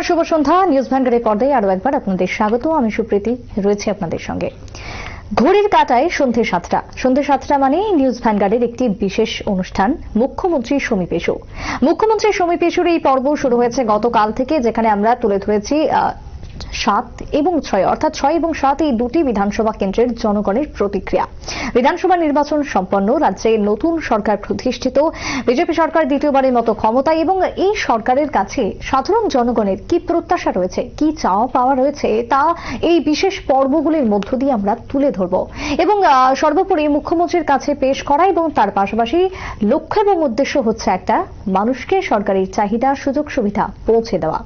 শুভ সন্ধ্যা। News ভ্যানগার্ডের পর্দায় আরো একবার আপনাদের স্বাগত। আমি সুপ্রীতি রয়েছে আপনাদের সঙ্গে। ঘড়ির কাঁটায় সন্ধ্যে সাতটা মানে নিউজ ভ্যানগার্ডের একটি বিশেষ অনুষ্ঠান, মুখ্যমন্ত্রী সমীপ এসো। মুখ্যমন্ত্রী সমীপ এসোর এই পর্ব শুরু হয়েছে গতকাল থেকে, যেখানে আমরা তুলে ধরেছি 7 এবং 6 অর্থাৎ 6 এবং 7 এই দুটি বিধানসভা কেন্দ্রের জনগণের প্রতিক্রিয়া। বিধানসভা নির্বাচন সম্পন্ন, রাজ্যে নতুন সরকার প্রতিষ্ঠিত, বিজেপি সরকার দ্বিতীয়বারের মতো ক্ষমতায়, এবং এই সরকারের কাছে সাধারণ জনগণের কি প্রত্যাশা রয়েছে, কি চাওয়া পাওয়া রয়েছে, তা এই বিশেষ পর্বগুলির মধ্য দিয়ে আমরা তুলে ধরব এবং সর্বোপরি মুখ্যমন্ত্রীর কাছে পেশ করা, এবং তার পাশাপাশি লক্ষ্য এবং উদ্দেশ্য হচ্ছে একটা, মানুষকে সরকারি চাহিদা সুযোগ সুবিধা পৌঁছে দেওয়া।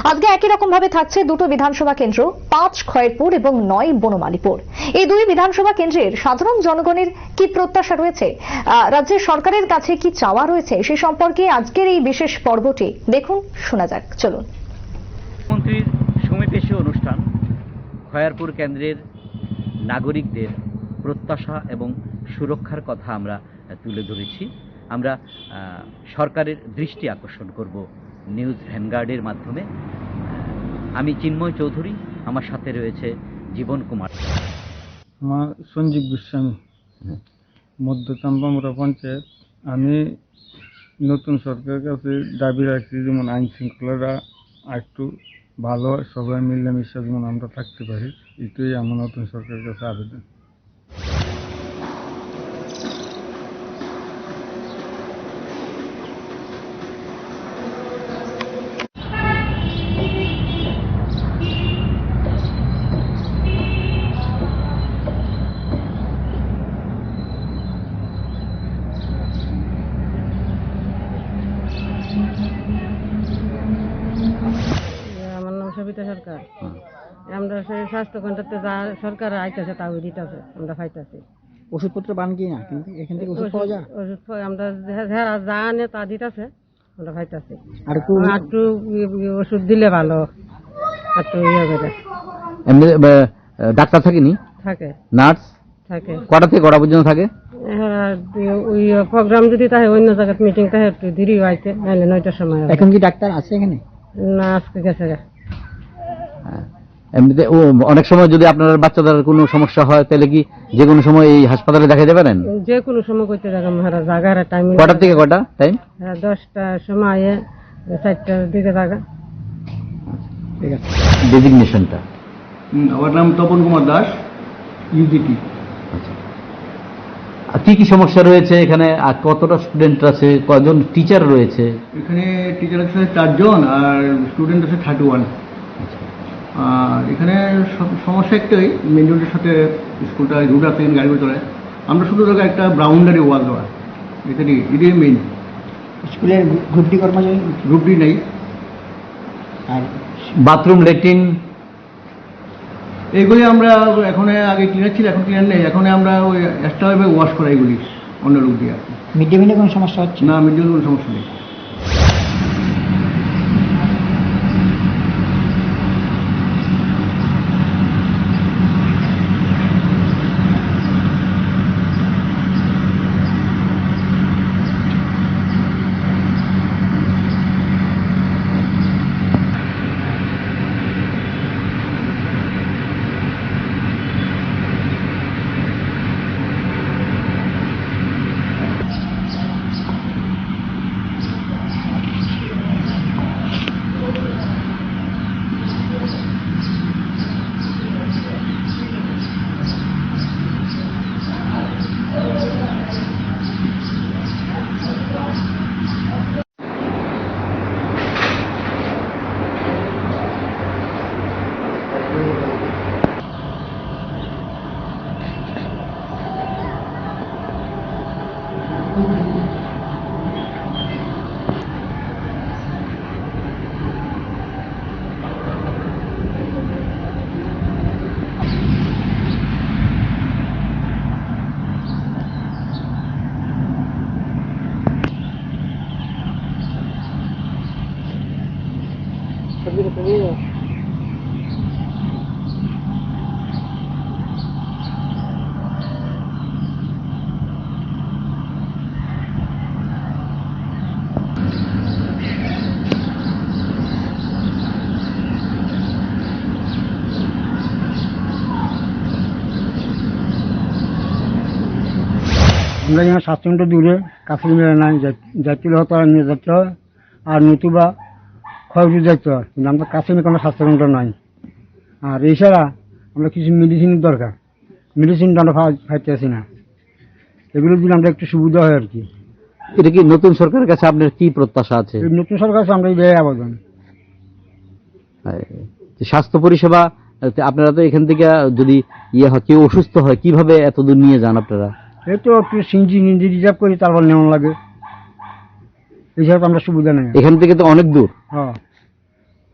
আজকে একই রকম ভাবে থাকছে দুটো বিধানসভা কেন্দ্র, 5 খয়েরপুর এবং 9 বনমালীপুর। এই দুই বিধানসভা কেন্দ্রের সাধারণ জনগণের কি প্রত্যাশা রয়েছে, রাজ্যের সরকারের কাছে কি চাওয়া রয়েছে, সে সম্পর্কে আজকের এই বিশেষ পর্বটি দেখুন, শোনা যাক, চলুন। মুখ্যমন্ত্রীর সমীপ এসো অনুষ্ঠান খয়েরপুর কেন্দ্রের নাগরিকদের প্রত্যাশা এবং সুরক্ষার কথা আমরা তুলে ধরেছি। আমরা সরকারের দৃষ্টি আকর্ষণ করব নিউজ ভ্যানগার্ডের মাধ্যমে। আমি চিন্ময় চৌধুরী, আমার সাথে রয়েছে জীবন কুমার। আমার সঞ্জীব গোস্বামী, মধ্য চাম্পামুড়া পঞ্চায়েত। আমি নতুন সরকারের কাছে দাবি রাখছি, যেমন আইন শৃঙ্খলাটা একটু ভালো হয়, সবাই মিলেমিশে যেমন আমরা থাকতে পারি, এটাই আমার নতুন সরকারের কাছে আবেদন। আমার নাম সবিতা সরকার। আমরা সেই স্বাস্থ্যকেন্দ্রতে যা সরকার আইতেছে তা দিতেছে, আমরা খাইতেছি। ওষুধপত্র পান কি না? কিন্তু এখান থেকে ওষুধ পাওয়া যায়? ওষুধ আমরা যারা যা আনে তা দিতেছে, আমরা খাইতেছি। আর একটু ওষুধ দিলে ভালো, একটু ইয়ে করে। এমনি ডাক্তার থাকেনি? থাকে, নার্স থাকে। কটা থেকে কটা পর্যন্ত থাকে? ওই প্রোগ্রাম যদি থাকে, অন্য জায়গায় মিটিং থাকে, একটু দেরি হইতে, নাহলে 9টার সময়। এখন কি ডাক্তার আছে এখানে? না, আজকে গেছে। এমনিতে অনেক সময় যদি আপনার বাচ্চাদের কোনো সমস্যা হয়, তাহলে কি যে কোনো সময় এই হাসপাতালে দেখাতে পারেন? যে কোনো সময় করতে জায়গা মহারাজ, জায়গার টাইম। কটা থেকে কটা টাইম? 10টার সময়, 4টার দিকে জায়গা। ঠিক আছে। ডেজিগনেশনটা? আমার নাম তপন কুমার দাস, ইউজিটি। আচ্ছা, আর কি কি সমস্যা রয়েছে এখানে, আর কতটা স্টুডেন্ট আছে, কজন টিচার রয়েছে? এখানে টিচার আছে 4 জন আর স্টুডেন্ট আছে 31। আর এখানে সমস্যা একটাই, মেন রোডের সাথে স্কুলটা রোড আছে, গাড়ি করে চলে। আমরা শুধু জায়গায় একটা বাউন্ডারি ওয়াল দেওয়া, এটাই মেইন। স্কুলের গ্রুপ ডি কর্মচারী? গ্রুপ ডি নেই। আর বাথরুম, ল্যাট্রিন এইগুলি আমরা এখন, আগে ক্লিনার ছিল, এখন ক্লিনার নেই। এখন আমরা ওই এক্সট্রাভাবে ওয়াশ করা এগুলি অন্য লোক দিয়ে। মিড ডে মিলে কোনো সমস্যা হচ্ছে না, মিড ডে মিল কোনো সমস্যা নেই। আমরা যেন স্বাস্থ্যকেন্দ্র দূরে কাছে মিলে নাই যাইতে হতো আর নিয়ে যেতে হয়, আর নতুবা খরচ যাইতে হয়, কিন্তু আমরা কাছে কোনো স্বাস্থ্যকেন্দ্র নাই। আর এছাড়া আমরা কিছু মেডিসিনের দরকার, মেডিসিনটা আমরা পাইতে আসি না, এগুলো দিলে আমরা একটু সুবিধা হয় আর কি। এটা কি নতুন সরকারের কাছে আপনার কি প্রত্যাশা আছে? এই নতুন সরকার আছে, আমরা এই আবেদন। স্বাস্থ্য পরিষেবা আপনারা তো এখান থেকে যদি হয় কেউ অসুস্থ হয় কিভাবে এত দূর নিয়ে যান আপনারা? এই তো একটু সিঞ্জি নিঞ্জি রিজার্ভ করি, তারপর নেওয়া লাগে, এছাড়া তো আমরা সুবিধা নেই। এখান থেকে তো অনেক দূর। হ্যাঁ,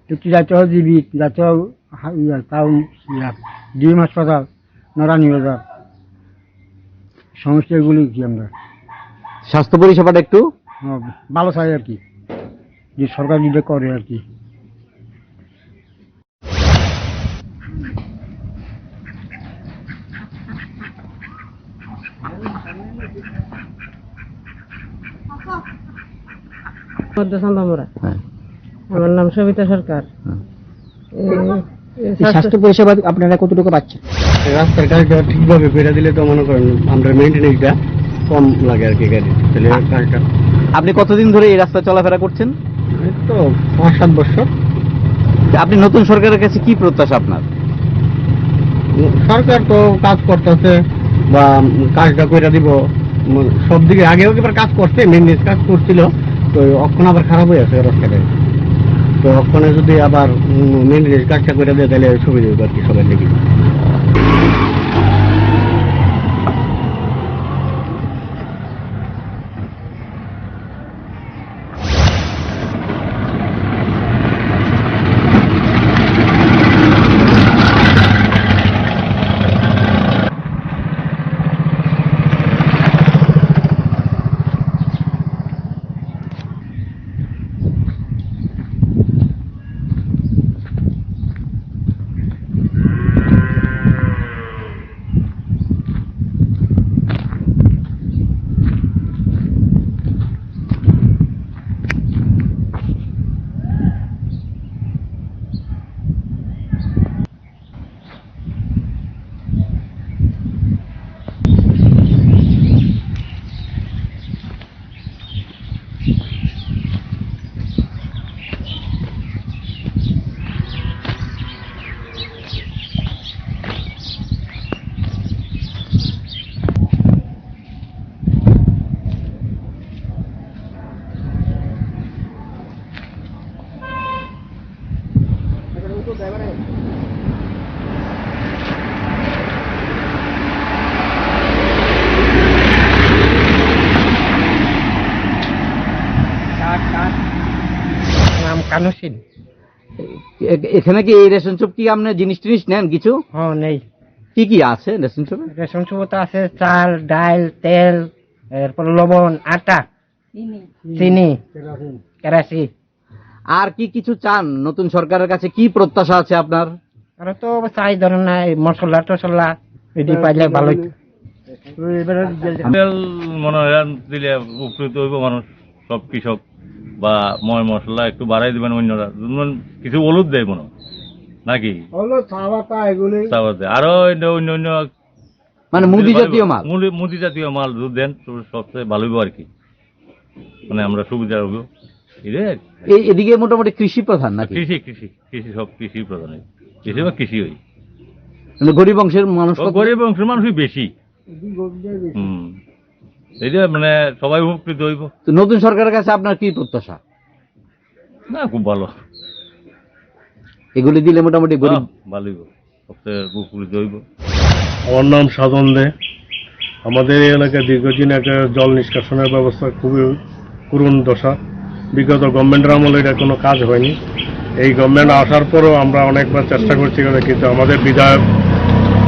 একটু যাইতে হয় জিবি, যাইতে হয় টাউন, ডিএম হাসপাতাল, নারায়ণী বাজার, সমস্যা এগুলি কি আমরা স্বাস্থ্য পরিষেবাটা একটু ভালো চাই আর কি, যে সরকার যেটা করে আর কি। মধ্যচন্দ্রমুড়া। হ্যাঁ। আমার নাম সবিতা সরকার। স্বাস্থ্য পরিষেবা আপনারা কতটুকু পাচ্ছেন? রাস্তার কাজটা ঠিকভাবে করে দিলে তো মনে করেন আমরা মেইনটেনেন্সটা কম লাগে আর কি গাড়ি, তাহলে কাজটা। আপনি কতদিন ধরে এই রাস্তা চলাফেরা করছেন? এই তো 5-7 বছর। আপনি নতুন সরকারের কাছে কি প্রত্যাশা আপনার? সরকার তো কাজ করতেছে বা কাজটা করে দিব সব দিকে, আগেও এবার কাজ করছে, মেইনটেনেন্স কাজ করছিল, তো অক্ষণ আবার খারাপ হয়ে আছে রাস্তাটা, তো অক্ষণে যদি আবার মেইনটেনেন্স কাজটা করে দেয় তাহলে সুবিধা হবে আর কি সবাই দেখি। নাম কানুসিন। এখানে কি এই রেশন শপ কি আপনি জিনিস টিনিস নেন কিছু? হ্যাঁ, নেই। কি কি আছে রেশন শপে? রেশন সুবিধা আছে চাল, ডাল, তেল, এরপর লবণ, আটা, চিনি, কেরাসি। আর কি কিছু চান নতুন সরকারের কাছে? কি প্রত্যাশা আছে আপনার? আর তো চাই ধরেন না মশলা টসলা এটি পাইলে ভালোই। তেল মনে হয় দিলে উপকৃত হইব মানুষ, সব কৃষক বা ময় মশলা একটু বাড়াই দিবেন অন্যরা, কিছু হলুদ দেয় মনে নাকি আরো অন্য অন্য মানে মুদি জাতীয় মাল, মুদি জাতীয় মাল দুধ দেন, সবচেয়ে ভালো হইব আর কি, মানে আমরা সুবিধা হইব। এদিকে মোটামুটি কৃষি প্রধান নাকি? কৃষি কৃষি কৃষি সব কৃষি প্রধান, কৃষি বা কৃষি হই, মানে গরিব অংশের মানুষ, গরিব অংশের মানুষই বেশি। এইটা মানে সবাই উপকৃত হইব। তো নতুন সরকারের কাছে আপনার কি প্রত্যাশা? না, খুব ভালো, এগুলি দিলে মোটামুটি গরিব ভালো হইব, সবচেয়ে উপকৃত হইব। আমার নাম সাধন দে। আমাদের এই এলাকায় দীর্ঘদিন একটা জল নিষ্কাশনের ব্যবস্থা খুবই করুণ দশা। বিগত গভর্নমেন্টের আমলে এটা কোনো কাজ হয়নি। এই গভর্নমেন্ট আসার পরও আমরা অনেকবার চেষ্টা করছি, কিন্তু আমাদের বিধায়ক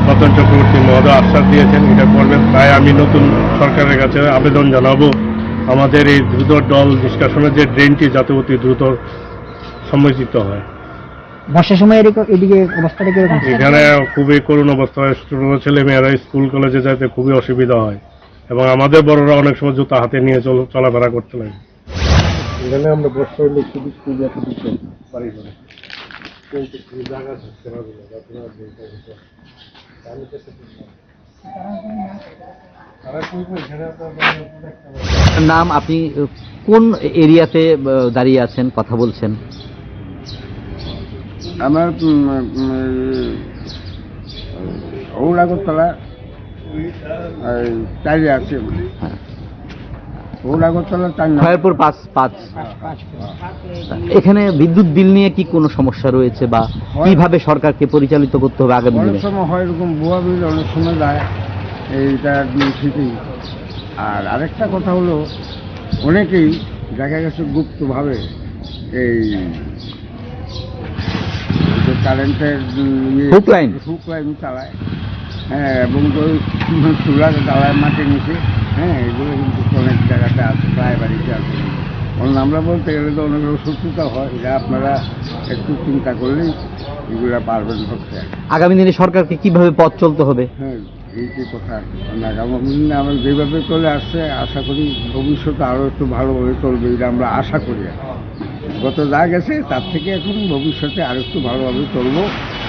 রতন চক্রবর্তী মহোদয় আশ্বাস দিয়েছেন এটা করবেন। তাই আমি নতুন সরকারের কাছে আবেদন জানাবো আমাদের এই দ্রুত জল নিষ্কাশনের যে ড্রেনটি যাতে অতি দ্রুত সম্মুখীন হয়। বর্ষার সময় এদিকে অবস্থাটা কিরকম? এখানে খুবই করুণ অবস্থা হয়, ছোট ছেলে মেয়েরা স্কুল কলেজে যেতে খুবই অসুবিধা হয় এবং আমাদের বড়রা অনেক সময় জুতা হাতে নিয়ে চলাফেরা করতে লাগে। এখানে আমরা বর্ষা হলে শুধু স্কুল যেতে দিতে পারি না, জায়গা থাকতে পারবে না। নাম, আপনি কোন এরিয়াতে দাঁড়িয়ে আছেন, কথা বলছেন? আমার ঔরাগরতলা চাইলে আছে, ঔরাগরতলা 4 নম্বর। খয়েরপুর 5। এখানে বিদ্যুৎ বিল নিয়ে কি কোনো সমস্যা রয়েছে বা কিভাবে সরকারকে পরিচালিত করতে হবে আগামী অনেক দিনে? সময় হয় এরকম ভুয়া বিল, অনেক সময় যায়, এইটা ঠিকই। আর আরেকটা কথা হলো, অনেকেই দেখা গেছে গুপ্তভাবে এই যে কারেন্টের হুক লাইন চালায়, হ্যাঁ, এবং ওই চুলার জ্বালায় মাটির নিচে, হ্যাঁ, এগুলো কিন্তু অনেক জায়গাতে আছে, প্রায় বাড়িতে আছে। কারণ আমরা বলতে গেলে তো অনেক শত্রুতা হয়, এটা আপনারা একটু চিন্তা করলেই এগুলা পারবেন করতে। আগামী দিনে সরকারকে কিভাবে পথ চলতে হবে? হ্যাঁ, এই যে কথা, আগামী দিনে আমরা যেভাবে চলে আসছে, আশা করি ভবিষ্যতে আরও একটু ভালোভাবে চলবে, এটা আমরা আশা করি। গত যা গেছে তার থেকে এখন ভবিষ্যতে আরো একটু ভালোভাবে চলবো,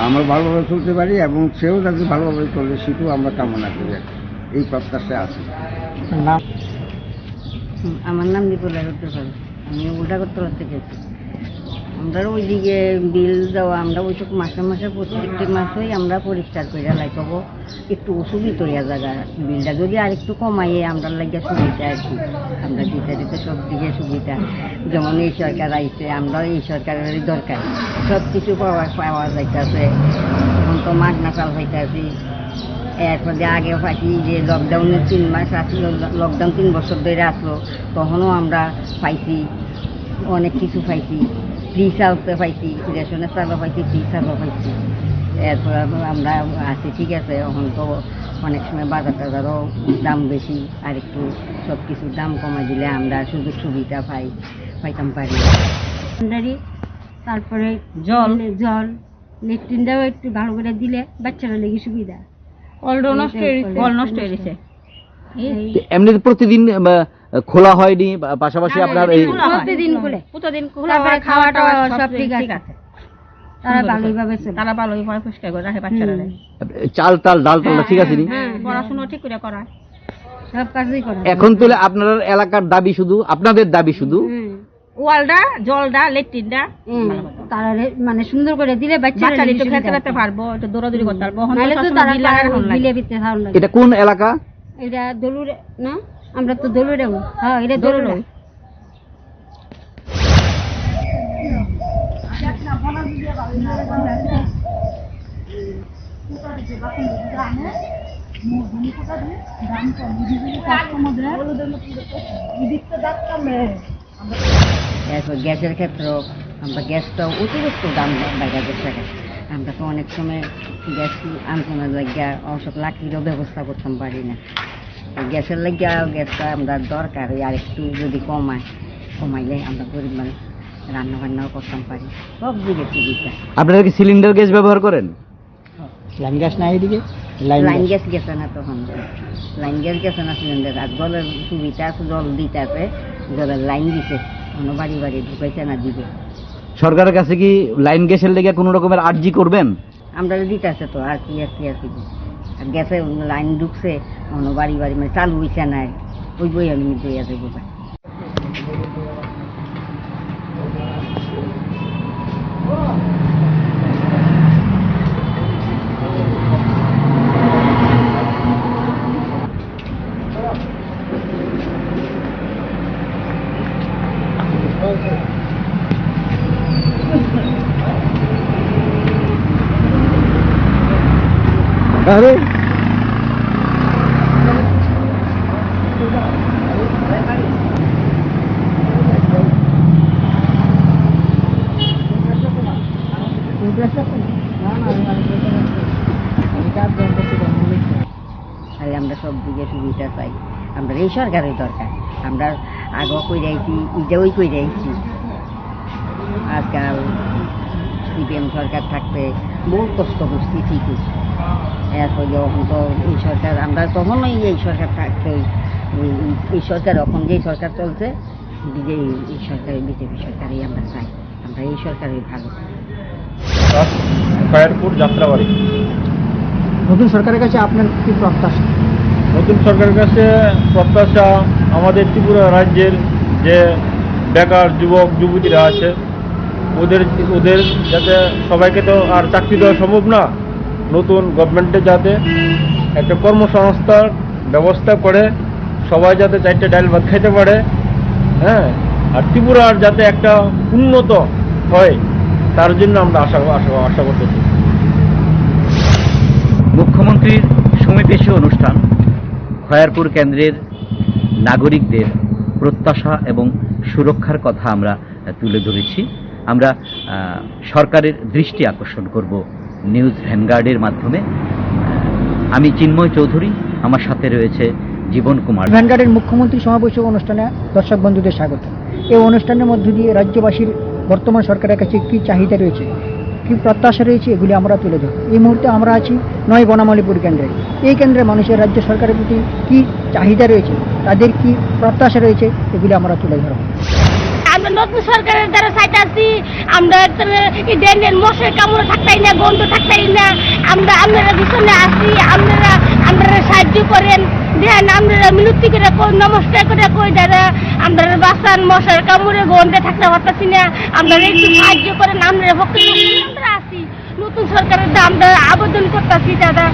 আমরা ভালোভাবে চলতে পারি এবং সেও যাতে ভালোভাবে চলে সেটাও আমরা কামনা করি, এই প্রত্যাশা আছে। আমার নাম নিপোলা করতে পারি, আমি উল্টাগরতলা থেকে আছি। আমরা ওইদিকে বিল দেওয়া, আমরা ওইসব মাসে মাসে প্রত্যেকটি মাসেই আমরা পরিষ্কার করে লাইকাবো, একটু অসুবিধা হইয়া জায়গা বিলটা যদি আর একটু কমাইয়ে আমরা লাগিয়ে সুবিধা আর কি, আমরা দিতে দিতে সব দিকে সুবিধা। যেমন এই সরকার আইছে, আমরা এই সরকারেরই দরকার, সব কিছু পাওয়া যাইতেছে। এখন তো মাগনা চাল হইতেছি, এরপরে আগে পাইছি যে লকডাউনের 3 মাস আসলো, লকডাউন 3 বছর ধরে আসলো, তখনও আমরা পাইছি অনেক কিছু পাইছি, ফ্রি চালতে পাইছি, রেশনের চালও পাইছি, ফ্রি চালও পাইছি। এরপর আমরা আছি, ঠিক আছে। এখন তো অনেক সময় বাজার টাজারও দাম বেশি, আর একটু সব কিছুর দাম কমাই দিলে আমরা সুযোগ সুবিধা পাইতাম পারি। তারপরে জল লেট্রিনটাও একটু ভালো করে দিলে বাচ্চারা লেগে সুবিধা। কল নষ্ট হয়ে গেছে। এমনি প্রতিদিন খোলা হয়নি, পাশাপাশি আপনার এই প্রতিদিন খোলা হয়, খাওয়া টাওয়া সব ঠিক আছে। তারা ভালোইভাবে পরিষ্কার করে রাখে বাচ্চারা। চাল টাল ডাল টাল ঠিক আছে নি? পড়াশোনা ঠিক করে করায়, সব কাজই করে। এখন তাহলে আপনার এলাকার দাবি শুধু, আপনাদের দাবি শুধু ওয়ালটা, জলটা, লেট্রিনটা তারা মানে সুন্দর করে দিলে বাচ্চারা একটু খেতে পারবো, একটু দৌড়াদৌড়ি করতে পারবো। এটা কোন এলাকা? এটা দলুরে না, আমরা তো দলুরে। হ্যাঁ, এটা দলুরে। গ্যাসের ক্ষেত্রেও আমরা গ্যাসটাও অতিরিক্ত দাম বাইরে গেছে। আমরা তো অনেক সময় গ্যাস আনতে না লাগিয়া ওসব লাকড়িরও ব্যবস্থা করতাম পারি না। গ্যাসের লাগিয়া গ্যাসটা আমরা দরকার, আর একটু যদি কমাইলে আমরা গরিব মানুষ রান্না বান্নাও করতাম পারি, সব দিকে সুবিধা। আপনারা কি সিলিন্ডার গ্যাস ব্যবহার করেন? লাইন গ্যাস নাই এদিকে, লাইন গ্যাস গেছে না, তখন লাইন গ্যাস গেছে না, সিলিন্ডার। আর জলের সুবিধা আছে, জল দিতে আছে, জলের লাইন দিতে, কোনো বাড়ি বাড়ি ঢুকাইছে না, দিবে। সরকারের কাছে কি লাইন গ্যাসের লেগে কোনো রকমের আর্জি করবেন? আমরা দিতে আছে তো, আর কি আর গ্যাসে লাইন ঢুকছে, কোনো বাড়ি বাড়ি মানে চালু হয়েছে না, ওই বই আমি দইয়া যাবো। আরে আমরা সব দিকে সুবিধা চাই, আমরা এই সরকারের দরকার। আমরা আগেও কই যাইছি, এটাও কই যাইছি। আজকাল সিপিএম সরকার থাকতে বহু কষ্ট করছি, ঠিকই। এরপর যখন তো এই সরকার, আমরা তখনই এই সরকার থাকতে, এই সরকার এখন যেই সরকার চলছে, এই সরকারের বিজেপি সরকারই আমরা চাই, আমরা এই সরকারই ভালো। খয়েরপুর যাত্রাবাড়ি। নতুন সরকারের কাছে আপনার কি প্রত্যাশা? নতুন সরকারের কাছে প্রত্যাশা আমাদের ত্রিপুরা রাজ্যের যে বেকার যুবক যুবতীরা আছে ওদের যাতে সবাইকে তো আর চাকরি দেওয়া সম্ভব না, নতুন গভর্নমেন্টে যাতে একটা কর্মসংস্থার ব্যবস্থা করে সবাই যাতে 4টা ডাল ভাত খাইতে পারে, হ্যাঁ, আর ত্রিপুরার যাতে একটা উন্নত হয় তার জন্য আমরা আশা করতেছি। মুখ্যমন্ত্রীর সমিতিশীল অনুষ্ঠান খয়ারপুর কেন্দ্রের নাগরিকদের প্রত্যাশা এবং সুরক্ষার কথা আমরা তুলে ধরেছি। আমরা সরকারের দৃষ্টি আকর্ষণ করব নিউজ ভ্যানগার্ডের মাধ্যমে। আমি চিন্ময় চৌধুরী, আমার সাথে রয়েছে জীবন কুমার। ভ্যানগার্ডের মুখ্যমন্ত্রী সমাবেশক অনুষ্ঠানে দর্শক বন্ধুদের স্বাগত। এই অনুষ্ঠানের মধ্য দিয়ে রাজ্যবাসীর বর্তমান সরকারের কাছে কি চাহিদা রয়েছে, কি প্রত্যাশা রয়েছে, এগুলি আমরা তুলে ধরব। এই মুহূর্তে আমরা আছি নয় বনামালীপুর কেন্দ্রে। এই কেন্দ্রে মানুষের রাজ্য সরকারের প্রতি কি চাহিদা রয়েছে, তাদের কি প্রত্যাশা রয়েছে, এগুলি আমরা তুলে ধরব। আমরা নতুন সরকারের দ্বারা চাইতেছি আমরা ডেনের মশার কামড় থাকতাই না, গন্ধ থাকতাই না। আপনারা পিছনে আসি, আপনারা সাহায্য করেন, দেন আপনারা মিনতি করে নমস্কার করে কই দাদা আপনারা বাঁচান, মশার কামড়ে গন্ধে থাকতে পারতেছি না, আপনারা একটু সাহায্য করেন। আপনারা পক্ষে আমরা আসি, নতুন সরকারের আমরা আবেদন করতেছি দাদা।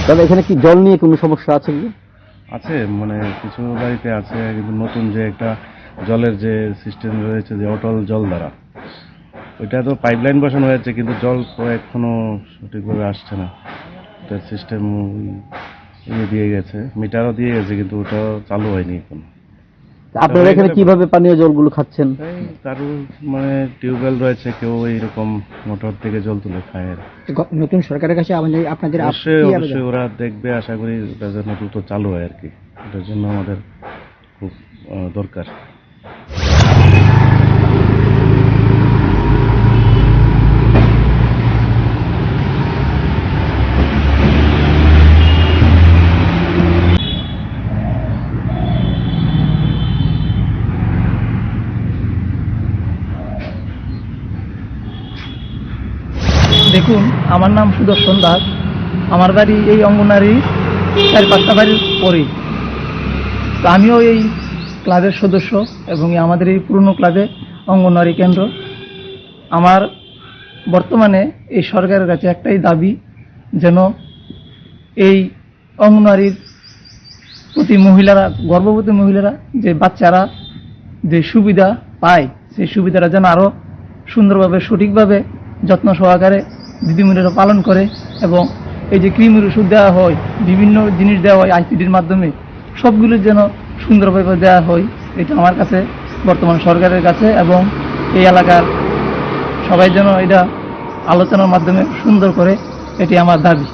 তাহলে এখানে কি জল নিয়ে কোনো সমস্যা আছে কি? আছে, মানে কিছু বাড়িতে আছে, কিন্তু নতুন যে একটা জলের যে সিস্টেম রয়েছে যে অটল জল দ্বারা, ওইটা তো পাইপলাইন বসানো হয়েছে, কিন্তু জল তো এখনো সঠিকভাবে আসছে না। ওটার সিস্টেম দিয়ে গেছে, মিটারও দিয়ে গেছে, কিন্তু ওটাও চালু হয়নি এখন। আপনারা এখানে কিভাবে পানীয় জলগুলো খাচ্ছেন? কারো মানে টিউবওয়েল রয়েছে, কেউ এইরকম মোটর থেকে জল তুলে খায়। নতুন সরকারের কাছে আপনাদের অবশ্যই ওরা দেখবে, আশা করি ওটা যেন দ্রুত চালু হয় আর কি। এটার জন্য আমাদের খুব দরকার। দেখুন, আমার নাম সুদর্শন দাস। আমার বাড়ি এই অঙ্গনারী 4-5টা বাড়ির পরেই। তো আমিও এই ক্লাবের সদস্য এবং আমাদের এই পুরনো ক্লাবে অঙ্গনওয়াড়ি কেন্দ্র। আমার বর্তমানে এই সরকারের কাছে একটাই দাবি, যেন এই অঙ্গনওয়াড়ির প্রতি মহিলারা, গর্ভবতী মহিলারা যে বাচ্চারা যে সুবিধা পায়, সেই সুবিধাটা যেন আরও সুন্দরভাবে সঠিকভাবে যত্ন সহকারে দিদিমণিরা পালন করে, এবং এই যে কৃমির ওষুধ দেওয়া হয়, বিভিন্ন জিনিস দেওয়া হয় আইসিডির মাধ্যমে, সবগুলো যেন সুন্দরভাবে দেওয়া হয়। এটা আমার কাছে বর্তমান সরকারের কাছে এবং এই এলাকার সবাই যেন এটা আলোচনার মাধ্যমে সুন্দর করে, এটি আমার দাবি।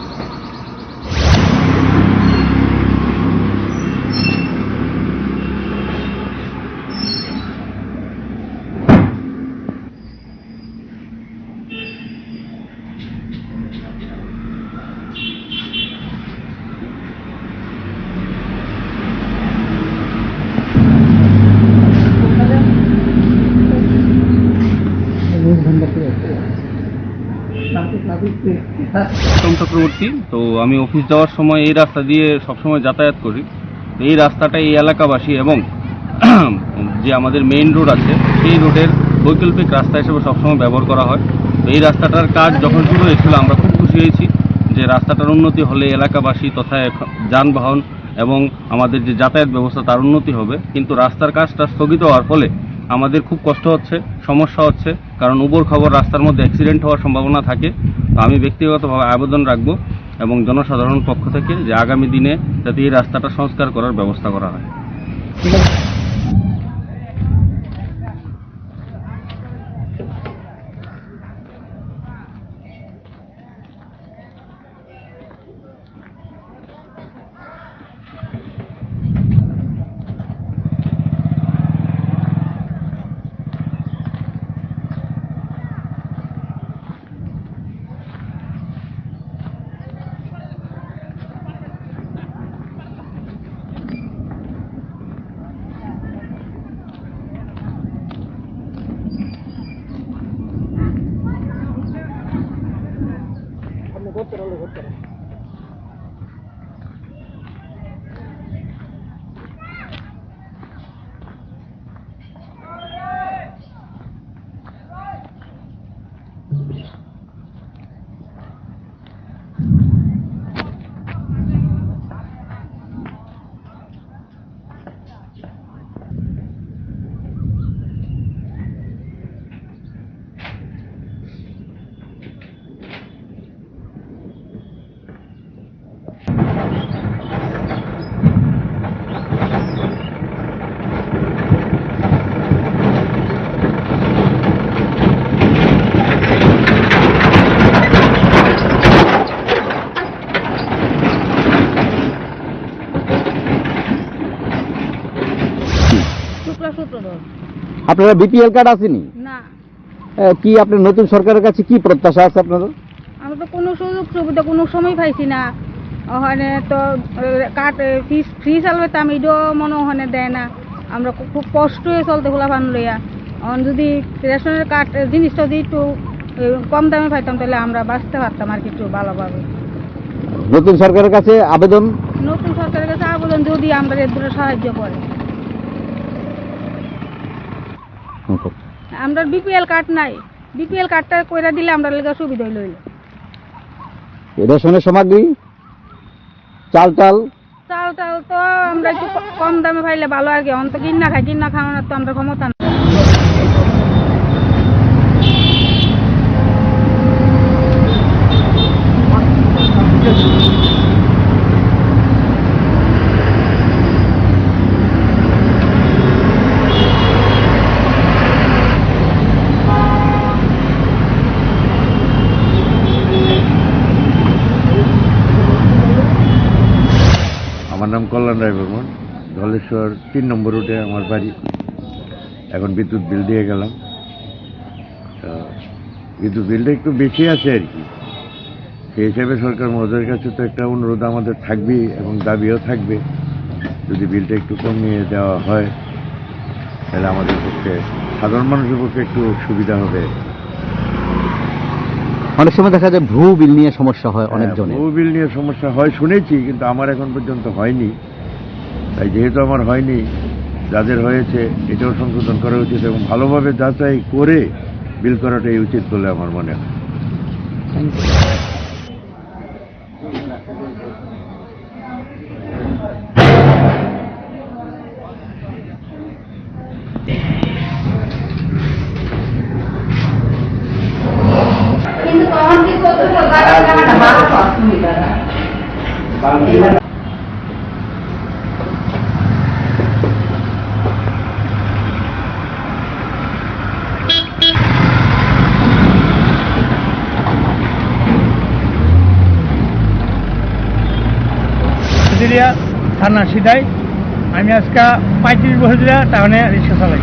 উত্তম চক্রবর্তী। তো আমি অফিস যাওয়ার সময় এই রাস্তা দিয়ে সবসময় যাতায়াত করি। তো এই রাস্তাটা এই এলাকাবাসী এবং যে আমাদের মেইন রোড আছে সেই রোডের বৈকল্পিক রাস্তা হিসেবে সবসময় ব্যবহার করা হয়। তো এই রাস্তাটার কাজ যখন শুরু হয়েছিল আমরা খুব খুশি হয়েছি যে রাস্তাটার উন্নতি হলে এলাকাবাসী তথা যানবাহন এবং আমাদের যে যাতায়াত ব্যবস্থা তার উন্নতি হবে। কিন্তু রাস্তার কাজটা স্থগিত হওয়ার ফলে আমাদের খুব কষ্ট হচ্ছে, সমস্যা হচ্ছে, কারণ উবর খবর রাস্তার মধ্যে অ্যাক্সিডেন্ট হওয়ার সম্ভাবনা থাকে। তো আমি ব্যক্তিগতভাবে আবেদন রাখবো এবং জনসাধারণ পক্ষ থেকে যে আগামী দিনে যাতে এই রাস্তাটা সংস্কার করার ব্যবস্থা করা হয়। আপনারা বিপিএল কার্ড আসেনি? না, কি আপনার নতুন সরকারের কাছে কি প্রত্যাশা আছে আপনাদের? আমরা তো কোনো সুযোগ সুবিধা কোনো সময় পাইছি না। ওখানে তো কাঠ ফ্রি চালতাম, এটাও মনে ওখানে দেয় না। আমরা খুব কষ্ট হয়ে চলতে খোলা পান লইয়া। যদি রেশনের কাঠ জিনিসটা যদি একটু কম দামে পাইতাম তাহলে আমরা বাঁচতে পারতাম আর কি একটু ভালোভাবে। নতুন সরকারের কাছে আবেদন, নতুন সরকারের কাছে আবেদন যদি আমরা এর দূরে সাহায্য করে। আমরা বিপিএল কার্ড নাই, বিপিএল কার্ডটা কইরা দিলে আমরা লেগে সুবিধা হইল। রেশনের সামগ্রী চাল টাল চাল টাল তো আমরা একটু কম দামে পাইলে ভালো আর কি। অন্ত কিনা খাই, কিনা খাওয়ানোর তো আমরা ক্ষমতা না। আমার নাম কল্যাণ রায় বর্মন, ধলেশ্বর 3 নম্বর রুটে আমার বাড়ি। এখন বিদ্যুৎ বিল দিয়ে গেলাম, বিদ্যুৎ বিলটা একটু বেশি আছে আর কি। সেই হিসেবে সরকার মহোদয়ের কাছে তো একটা অনুরোধ আমাদের থাকবেই এবং দাবিও থাকবে, যদি বিলটা একটু কমিয়ে দেওয়া হয় তাহলে আমাদের পক্ষে, সাধারণ মানুষের পক্ষে একটু সুবিধা হবে। অনেক সময় দেখা যায় ভূ বিল নিয়ে সমস্যা হয় অনেকজনের। ভূ বিল নিয়ে সমস্যা হয় শুনেছি, কিন্তু আমার এখন পর্যন্ত হয়নি। তাই যেহেতু আমার হয়নি, যাদের হয়েছে এটাও সংশোধন করা উচিত এবং ভালোভাবে যাচাই করে বিল করাটাই উচিত বলে আমার মনে হয়। থানা সিধাই আমি আজকে 35 বছর ধরে টাউনে রিক্সা চালাই।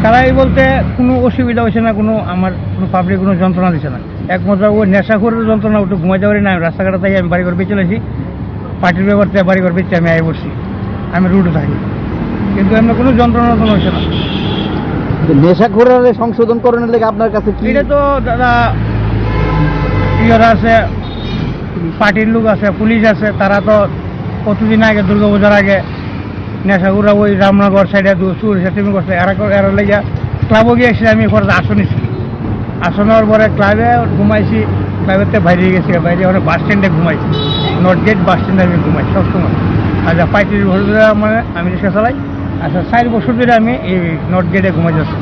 চালাই বলতে কোনো অসুবিধা হয়েছে না, আমার কোনো পাবলিক কোনো যন্ত্রণা দিচ্ছে না। একমাত্র ওই নেশাখোরের যন্ত্রণা, ওটা ঘুমাইতে পারি না। আমি রাস্তাঘাটে থাকি, আমি বাড়িঘর বেঁচে চলেছি, পার্টির ব্যাপার থেকে বাড়িঘর বেঁচে আমি আয় বসছি, আমি রুটে থাকি, কিন্তু এমনি কোনো যন্ত্রণা হচ্ছে না। নেশাখোরের সংশোধন করানোর লেগে আপনার কাছে কি? এটা তো দাদা ইয়েরা আছে, পার্টির লোক আছে, পুলিশ আছে, তারা তো কতদিন আগে দুর্গাপূজার আগে নেশাগুড়া ওই রামনগর সাইডে চুর সেটিং করছে, এরা লেগে ক্লাবও গিয়েছি আমি পরে আসন নিছি, আসন নেওয়ার পরে ক্লাবে ঘুমাইছি, ক্লাবেতে বাইরে গেছি, বাইরে ওরা বাস স্ট্যান্ডে ঘুমাইছি, নর্থ গেট বাস স্ট্যান্ডে আমি ঘুমাই সবসময়। আচ্ছা 35 বছর ধরে মানে আমি রিক্সা চালাই, আচ্ছা 4 বছর ধরে আমি এই নর্থ গেটে ঘুমাই যাচ্ছি,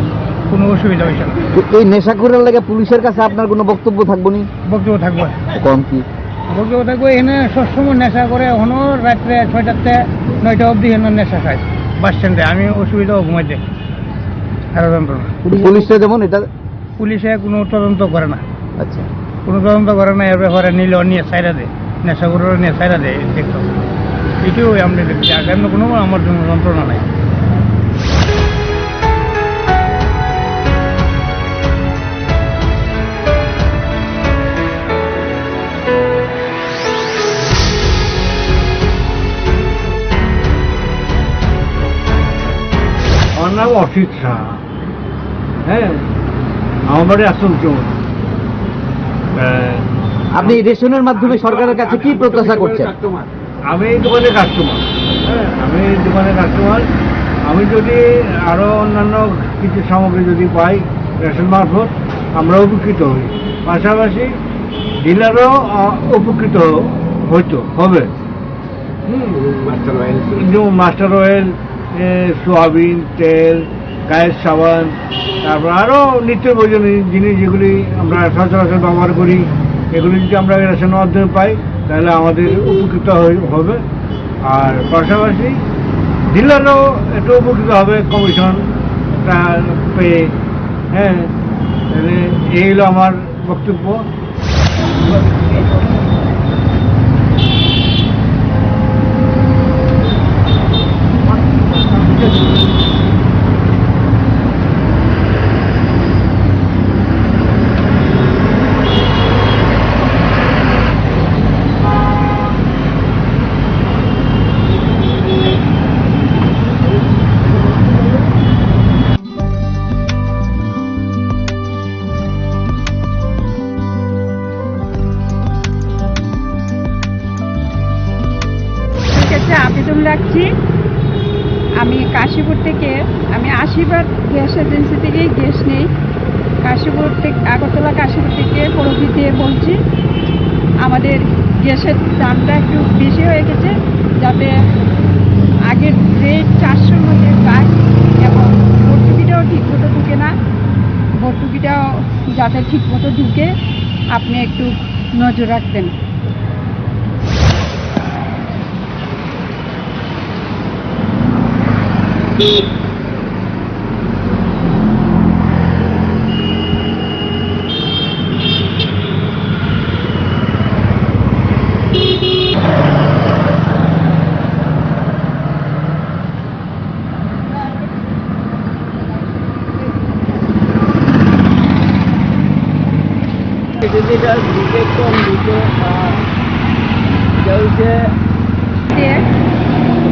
কোনো অসুবিধা হয়েছে না। এই নেশাখোরের লাগে পুলিশের কাছে আপনার কোনো বক্তব্য থাকবো নি? বক্তব্য থাকবো, কম কি বক্তব্য থাকবো, এখানে সবসময় নেশা করে, এখনো রাত্রে 6টা 9টা অবধি এখানে নেশা খায় বাস স্ট্যান্ডে, আমি অসুবিধাও ঘুমাইতে আরো যন্ত্রণা। পুলিশে যেমন এটা পুলিশে কোনো তদন্ত করে না, আচ্ছা কোনো তদন্ত করে না, এর ব্যাপারে নিলে নিয়ে সাইরা দেয়, নেশাগুলো নিয়ে সাইরা দেয়, দেখতো এটাই আমরা দেখছি, আগামী কোনো আমার জন্য যন্ত্রণা নাই। আমার নাম অসিত শাহ, হ্যাঁ, আমার বাড়ি আসানসোল। আপনি রেশনের মাধ্যমে সরকারের কাছে কি প্রত্যাশা করছেন? আমি এই দোকানের কাস্টমার, হ্যাঁ, আমি এই দোকানের কাস্টমার। আমি যদি আরো অন্যান্য কিছু সামগ্রী যদি পাই রেশন মারফত, আমরা উপকৃত হই, পাশাপাশি ডিলারও উপকৃত হবে। মাস্টার অয়েল, সোয়াবিন তেল, গায়ের সাবান, তারপর আরও নিত্য প্রয়োজনীয় জিনিস যেগুলি আমরা সচরাচর ব্যবহার করি, এগুলি যদি আমরা রেশনের মাধ্যমে পাই তাহলে আমাদের উপকৃত হবে। আর পাশাপাশি ডিলারও একটু উপকৃত হবে কমিশনটা পেয়ে। হ্যাঁ, তাহলে এই হলো আমার বক্তব্য। আবেদন রাখছি। আমি কাশীপুর থেকে, আমি আশীর্বাদ গ্যাস এজেন্সি থেকেই গ্যাস নেই, কাশীপুর থেকে, আগরতলা কাশীপুর থেকে প্রকৃতি বলছি। আমাদের গ্যাসের দামটা একটু বেশি হয়ে গেছে, যাতে আগের রেট 400-র মধ্যে পাই, এবং ভর্তুকিটাও ঠিকমতো ঢুকে না, ভর্তুকিটাও যাতে ঠিকমতো ঢুকে আপনি একটু নজর রাখবেন।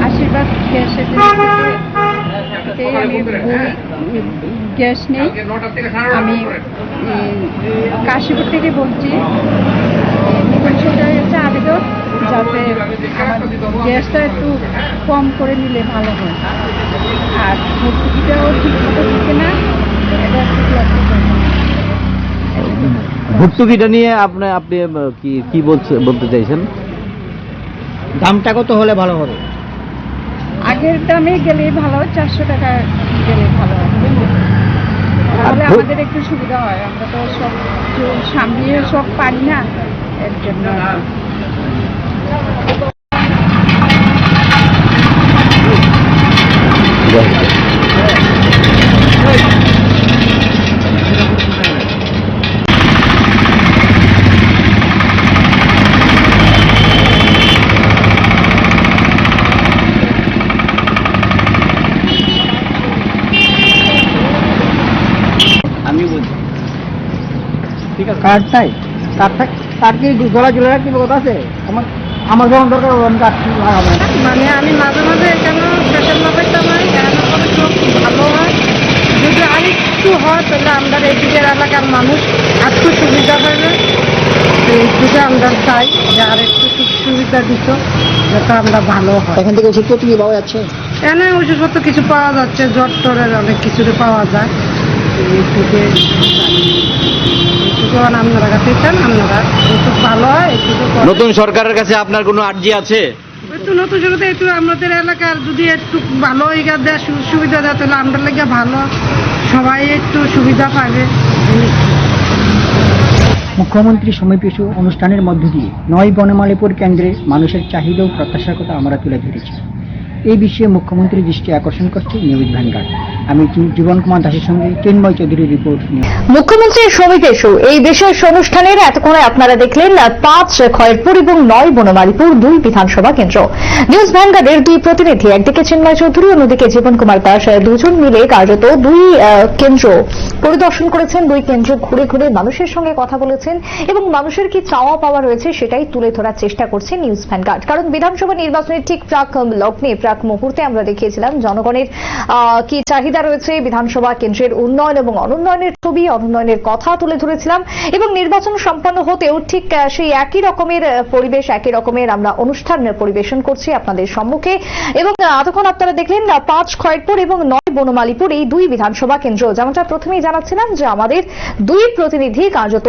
আশীর্বাদ গ্যাস এজেন্সিতে আমি গ্যাস নেই, আমি কাশীপুর থেকে বলছি। নতুন সরকারের কাছে আবেদন যাতে আমার গ্যাসটা একটু কম করে নিলে ভালো হয়, আর ভর্তুকিটাও ঠিক মতো দিচ্ছে না, এটা একটু লক্ষ্য করবেন। ভর্তুকিটা নিয়ে আপনি কি বলতে চাইছেন? দামটা কত হলে ভালো হবে? আগের দামে গেলে ভালো, 400 টাকা গেলে ভালো হবে, তাহলে আমাদের একটু সুবিধা হয়। আমরা তো সব সামনে সব পারি না, এর জন্য। আমি বলছি ঠিক আছে, কার্ড নাই, কার্ড কি গলা চলে রাখতে কথা আছে? আমার যখন দরকার আমি কার্ড লাগাবো। মানে আমি মাঝে মাঝে কেন পেশেন্ট মাপাইতে হয়, খুব ভালো হয়। যদি আরেকটু হয় তাহলে আমরা এই দিকের এলাকার মানুষ একটু সুবিধা পাবে। এইটুকু আমরা চাই যে আর একটু সুবিধা দিত যাতে আমরা ভালো হয়। এখান থেকে ওষুধপত্র কি পাওয়া যাচ্ছে? এনে ওষুধপত্র কিছু পাওয়া যাচ্ছে, জ্বর টরের অনেক কিছুতে পাওয়া যায়। এইটুকু আপনারা কাছে চান, আপনারা ওষুধ ভালো হয় এইটুকু। নতুন সরকারের কাছে আপনার কোনো আর্জি আছে? একটু নতুন জগতে একটু আমাদের এলাকার যদি একটু ভালো ইগা দেয়, সুবিধা দেয়, তাহলে আমরা লেগে ভালো, সবাই একটু সুবিধা পাবে। মুখ্যমন্ত্রী সমীপেশু অনুষ্ঠানের মধ্য দিয়ে ৯ বনমালীপুর কেন্দ্রে মানুষের চাহিদা ও প্রত্যাশার কথা আমরা তুলে ধরেছি। এই বিষয়ে মুখ্যমন্ত্রীর দৃষ্টি আকর্ষণ করছে নিউজ ভ্যানগার্ড। আমি জীবন কুমার দাসের সঙ্গে তন্ময় চৌধুরীর রিপোর্ট। মুখ্যমন্ত্রীর সমীপেশু এই বিশেষ অনুষ্ঠানের এতক্ষণে আপনারা দেখলেন ৫ খয়েরপুর এবং ৯ বনমালীপুর ২ বিধানসভা কেন্দ্র। নিউজ ভ্যানগার্ডের ২ প্রতিনিধি, একদিকে চিন্ময় চৌধুরী, অন্যদিকে জীবন কুমার দাস, দুজন মিলে কার্যত ২ কেন্দ্র পরিদর্শন করেছেন। ২ কেন্দ্র ঘুরে ঘুরে মানুষের সঙ্গে কথা বলেছেন এবং মানুষের কি চাওয়া পাওয়া রয়েছে সেটাই তুলে ধরার চেষ্টা করছে নিউজ ভ্যানগার্ড। কারণ বিধানসভা নির্বাচনের ঠিক প্রাক লগ্নে, প্রাক মুহূর্তে আমরা দেখিয়েছিলাম জনগণের কি চাহিদা রয়েছে, বিধানসভা কেন্দ্রের উন্নয়ন এবং অনুন্নয়নের ছবি, অনুন্নয়নের কথা তুলে ধরেছিলাম এবং নির্বাচন সম্পন্ন হতেও ঠিক সেই একই রকমের পরিবেশ, একই রকমের আমরা অনুষ্ঠান পরিবেশন করছি আপনাদের সম্মুখে। এবং এতক্ষণ আপনারা দেখলেন ৫ খয়েরপুর এবং ৯ বনমালীপুর এই ২ বিধানসভা কেন্দ্র। যেমনটা প্রথমেই জানাচ্ছিলাম যে আমাদের ২ প্রতিনিধি কার্যত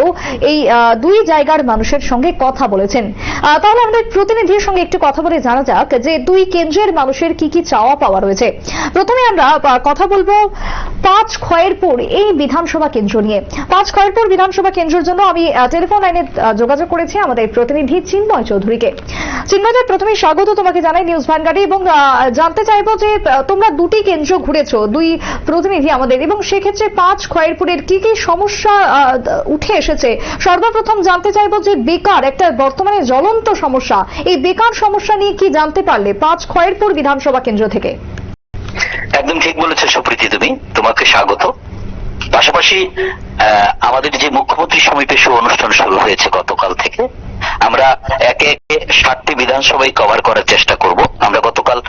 এই ২ জায়গার মানুষের সঙ্গে কথা বলেছেন। তাহলে আমাদের প্রতিনিধির সঙ্গে একটু কথা বলে জানা যাক যে ২ কেন্দ্রের মানুষের কি কি চাওয়া পাওয়া রয়েছে। প্রথমে আমরা কথা বলবো ৫ খয়েরপুর এই বিধানসভা কেন্দ্র নিয়ে। ৫ খয়েরপুর বিধানসভা কেন্দ্রের জন্য আমি টেলিফোন লাইনে যোগাযোগ করেছি আমাদের প্রতিনিধি চিন্ময় চৌধুরীকে। চিন্ময়, প্রথমে স্বাগত তোমাকে জানাই নিউজ ভ্যানগার্ডে এবং জানতে চাইবো যে তোমরা ২টি কেন্দ্র ঘুরেছো, ২ প্রতিনিধি আমাদের, এবং সেক্ষেত্রে ৫ খয়েরপুরের কি কি সমস্যা উঠে এসেছে। সর্বপ্রথম জানতে চাইবো যে বেকার একটা বর্তমানে জ্বলন্ত সমস্যা, এই বেকার সমস্যা নিয়ে কি জানতে পারলে ৫ খয়েরপুর বিধানসভা কেন্দ্র থেকে? একদম ঠিক বলেছো সুপ্রীতি, তোমাকে স্বাগত। পাশাপাশি আমাদের যে মুখ্যমন্ত্রী সমীপেশু অনুষ্ঠান শুরু হয়েছে গতকাল থেকে, আমরা একে একে ৭টি বিধানসভায় কভার করার চেষ্টা করব। আমরা গতকাল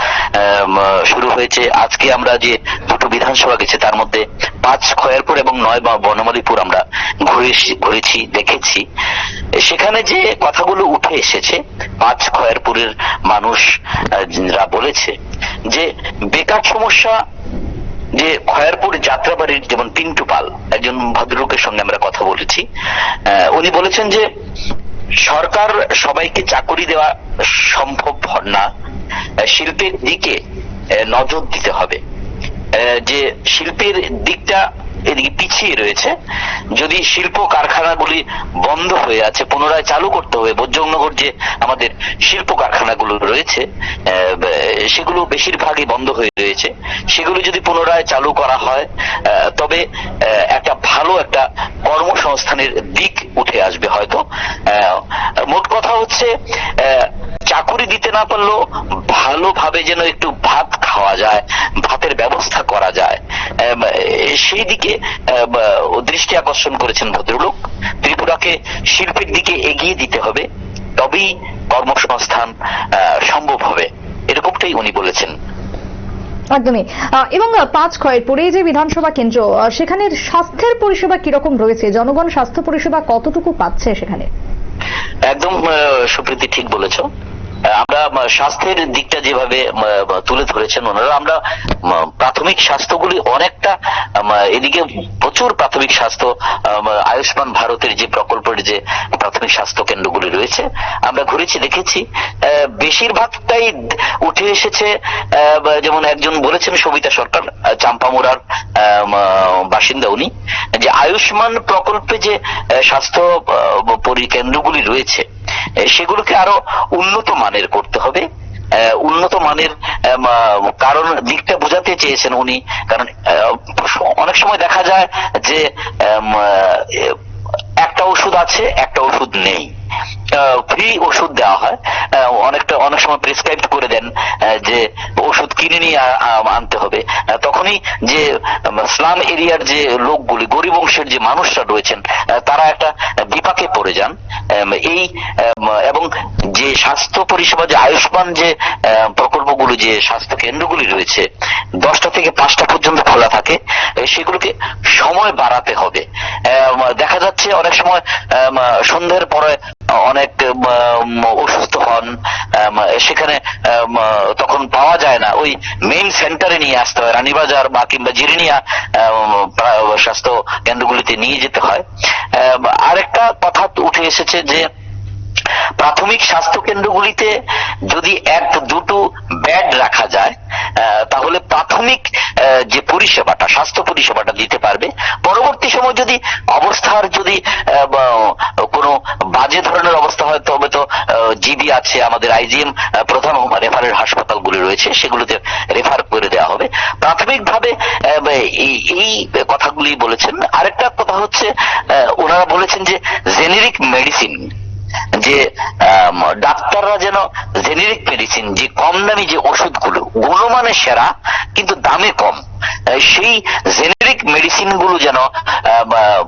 শুরু হয়েছে, আজকে আমরা যে 2টো বিধানসভা গেছে তার মধ্যে ৫ খয়েরপুর এবং ৯ বনমালীপুর আমরা ঘুরেছি, দেখেছি। সেখানে যে কথাগুলো উঠে এসেছে, ৫ খয়েরপুরের মানুষরা বলেছে যে বেকার সমস্যা, যে খয়েরপুর যাত্রাবাড়ির যেমন পিন্টু পাল, একজন ভদ্রলোকের সঙ্গে আমরা কথা বলেছি, উনি বলেছেন যে সরকার সবাইকে চাকরি দেওয়া সম্ভব না, শিল্পের দিকে নজর দিতে হবে, যে শিল্পের দিকটা এদিকে পিছিয়ে রয়েছে। যদি শিল্প কারখানাগুলি বন্ধ হয়ে আছে, পুনরায় চালু করতে হবে। বজ্রনগর যে আমাদের শিল্প কারখানাগুলো রয়েছে সেগুলো বেশিরভাগই বন্ধ হয়ে রয়েছে, সেগুলো যদি পুনরায় চালু করা হয় তবে একটা ভালো একটা কর্মসংস্থানের দিক উঠে আসবে হয়তো। মোট কথা হচ্ছে চাকুরি দিতে না পারলেও ভালোভাবে যেন একটু ভাত খাওয়া যায়, ভাতের ব্যবস্থা করা যায়, সেই দিকে দৃষ্টি আকর্ষণ করেছেন ভদ্রলোক। ত্রিপুরাকে শিল্পের দিকে এগিয়ে দিতে হবে, তবেই কর্মসংস্থান সম্ভব হবে, এরকমটাই উনি বলেছেন। একদমই। এবং ৫ খয়েরপুরে যে বিধানসভা কেন্দ্র, সেখানে স্বাস্থ্যের পরিষেবা কিরকম রয়েছে, জনগণ স্বাস্থ্য পরিষেবা কতটুকু পাচ্ছে সেখানে? একদম সুপ্রীতি, ঠিক বলেছ। আমরা স্বাস্থ্যের দিকটা যেভাবে তুলে ধরেছেন ওনারা, আমরা প্রাথমিক স্বাস্থ্যগুলি অনেকটা, এদিকে প্রচুর প্রাথমিক স্বাস্থ্য, আয়ুষ্মান ভারতের যে প্রকল্পের যে প্রাথমিক স্বাস্থ্য কেন্দ্রগুলি রয়েছে আমরা ঘুরেছি, দেখেছি। বেশিরভাগটাই উঠে এসেছে, যেমন একজন বলেছেন সবিতা সরকার, চাম্পামুড়ার বাসিন্দা, উনি যে আয়ুষ্মান প্রকল্পে যে স্বাস্থ্য কেন্দ্রগুলি রয়েছে সেগুলোকে আরো উন্নত মানের করতে হবে। উন্নত মানের কারণ দিকটা বোঝাতে চেয়েছেন উনি, কারণ অনেক সময় দেখা যায় যে একটা ওষুধ আছে, একটা ওষুধ নেই, ফ্রি ওষুধ দেওয়া হয়, অনেক সময় প্রেসক্রাইব করে দেন যে ওষুধ কিনে নিয়ে আনতে হবে। তখনই যে স্লাম এরিয়ার যে লোকগুলি, গরিব অংশের যে মানুষরা রয়েছেন, তারা একটা বিপাকে পড়ে যান। এই এবং যে স্বাস্থ্য পরিষেবা, যে আয়ুষ্মান যে প্রকল্পগুলি সবগুলো যে স্বাস্থ্য কেন্দ্রগুলি রয়েছে 10টা থেকে 5টা পর্যন্ত খোলা থাকে, সেগুলোকে সময় বাড়াতে হবে। দেখা যাচ্ছে অনেক সময় সন্ধ্যের পরে অনেক অসুস্থ হন, সেখানে তখন পাওয়া যায় না, ওই মেইন সেন্টারে নিয়ে আসতে হয়, রানীবাজার বা কিংবা জিরিনিয়া স্বাস্থ্য কেন্দ্রগুলিতে নিয়ে যেতে হয়। আরেকটা কথা উঠে এসেছে যে প্রাথমিক স্বাস্থ্য কেন্দ্রগুলিতে যদি 1-2টো বেড রাখা যায় তাহলে প্রাথমিক যে পরিষেবাটা, স্বাস্থ্য পরিষেবাটা দিতে পারবে। পরবর্তী সময় যদি অবস্থার যদি কোনো বাজে ধরনের অবস্থা হয় তবে তো জিবি আছে, আমাদের আইজিএম প্রধান রেফারেল হাসপাতালগুলি রয়েছে, সেগুলোতে রেফার করে দেওয়া হবে। প্রাথমিকভাবে এই কথাগুলি বলেছেন। আরেকটা কথা হচ্ছে ওনারা বলেছেন যে জেনেরিক মেডিসিন, যে ডাক্তাররা যেন জেনেরিক মেডিসিন, যে কম দামি যে ওষুধগুলো গুণমানে সেরা কিন্তু দামে কম, সেই জেনেরিক মেডিসিন গুলো যেন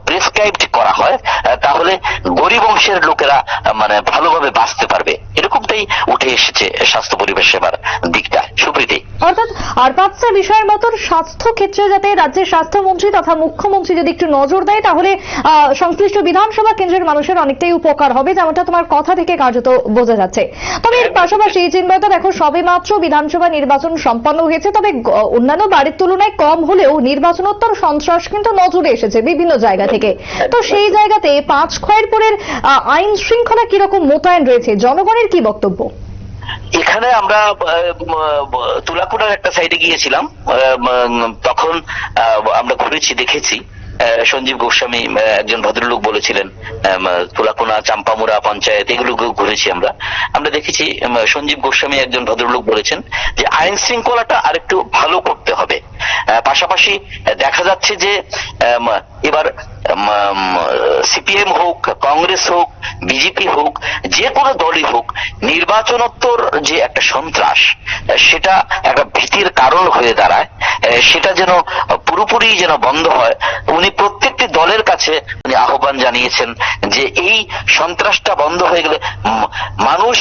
প্রেসক্রাইবড করা হয়, তাহলে গরিব অংশের লোকেরা মানে ভালোভাবে বাঁচতে পারবে। এরকমটাই উঠে এসেছে স্বাস্থ্য পরিবেশ সেবার দিকটা। সুপ্রীতি, অর্থাৎ আর 5টা বিষয়ের মতন স্বাস্থ্য ক্ষেত্রে যাতে রাজ্যের স্বাস্থ্যমন্ত্রী তথা মুখ্যমন্ত্রী যদি একটু নজর দেয় তাহলে সংশ্লিষ্ট বিধানসভা কেন্দ্রের মানুষের অনেকটাই উপকার হবে, যেমনটা তোমার কথা থেকে কার্যত বোঝা যাচ্ছে। তবে এর পাশাপাশি চিন্ময়দা, দেখো সবে মাত্র বিধানসভা নির্বাচন সম্পন্ন হয়েছে, তবে অন্যান্য বাড়ির তুলনায় কম হলেও নির্বাচনোত্তর সন্ত্রাস কিন্তু নজরে এসেছে বিভিন্ন জায়গা থেকে। তো সেই জায়গাতে পাঁচখয়েরপুরের আইন শৃঙ্খলা কিরকম মোতায়েন রয়েছে, জনগণের কি বক্তব্য? এখানে আমরা তুলাকুড়ার একটা সাইডে গিয়েছিলাম, তখন আমরা ঘুরেছি, দেখেছি সঞ্জীব গোস্বামী একজন ভদ্রলোক বলেছিলেন, তুলাকুনা চাম্পামুড়া পঞ্চায়েত এগুলো ঘুরেছি আমরা দেখেছি সঞ্জীব গোস্বামী একজন ভদ্রলোক বলেছেন যে আইন শৃঙ্খলাটা আরেকটু ভালো করতে হবে। পাশাপাশি দেখা যাচ্ছে যে এবার সিপিএম হোক, কংগ্রেস হোক, বিজেপি হোক, যে কোনো দলই হোক, নির্বাচনোত্তর যে একটা সন্ত্রাস, সেটা একটা ভীতির কারণ হয়ে দাঁড়ায়, সেটা যেন পুরোপুরি যেন বন্ধ হয়। উনি প্রত্যেকটি দলের কাছে উনি আহ্বান জানিয়েছেন যে এই সন্ত্রাসটা বন্ধ হয়ে গেলে মানুষ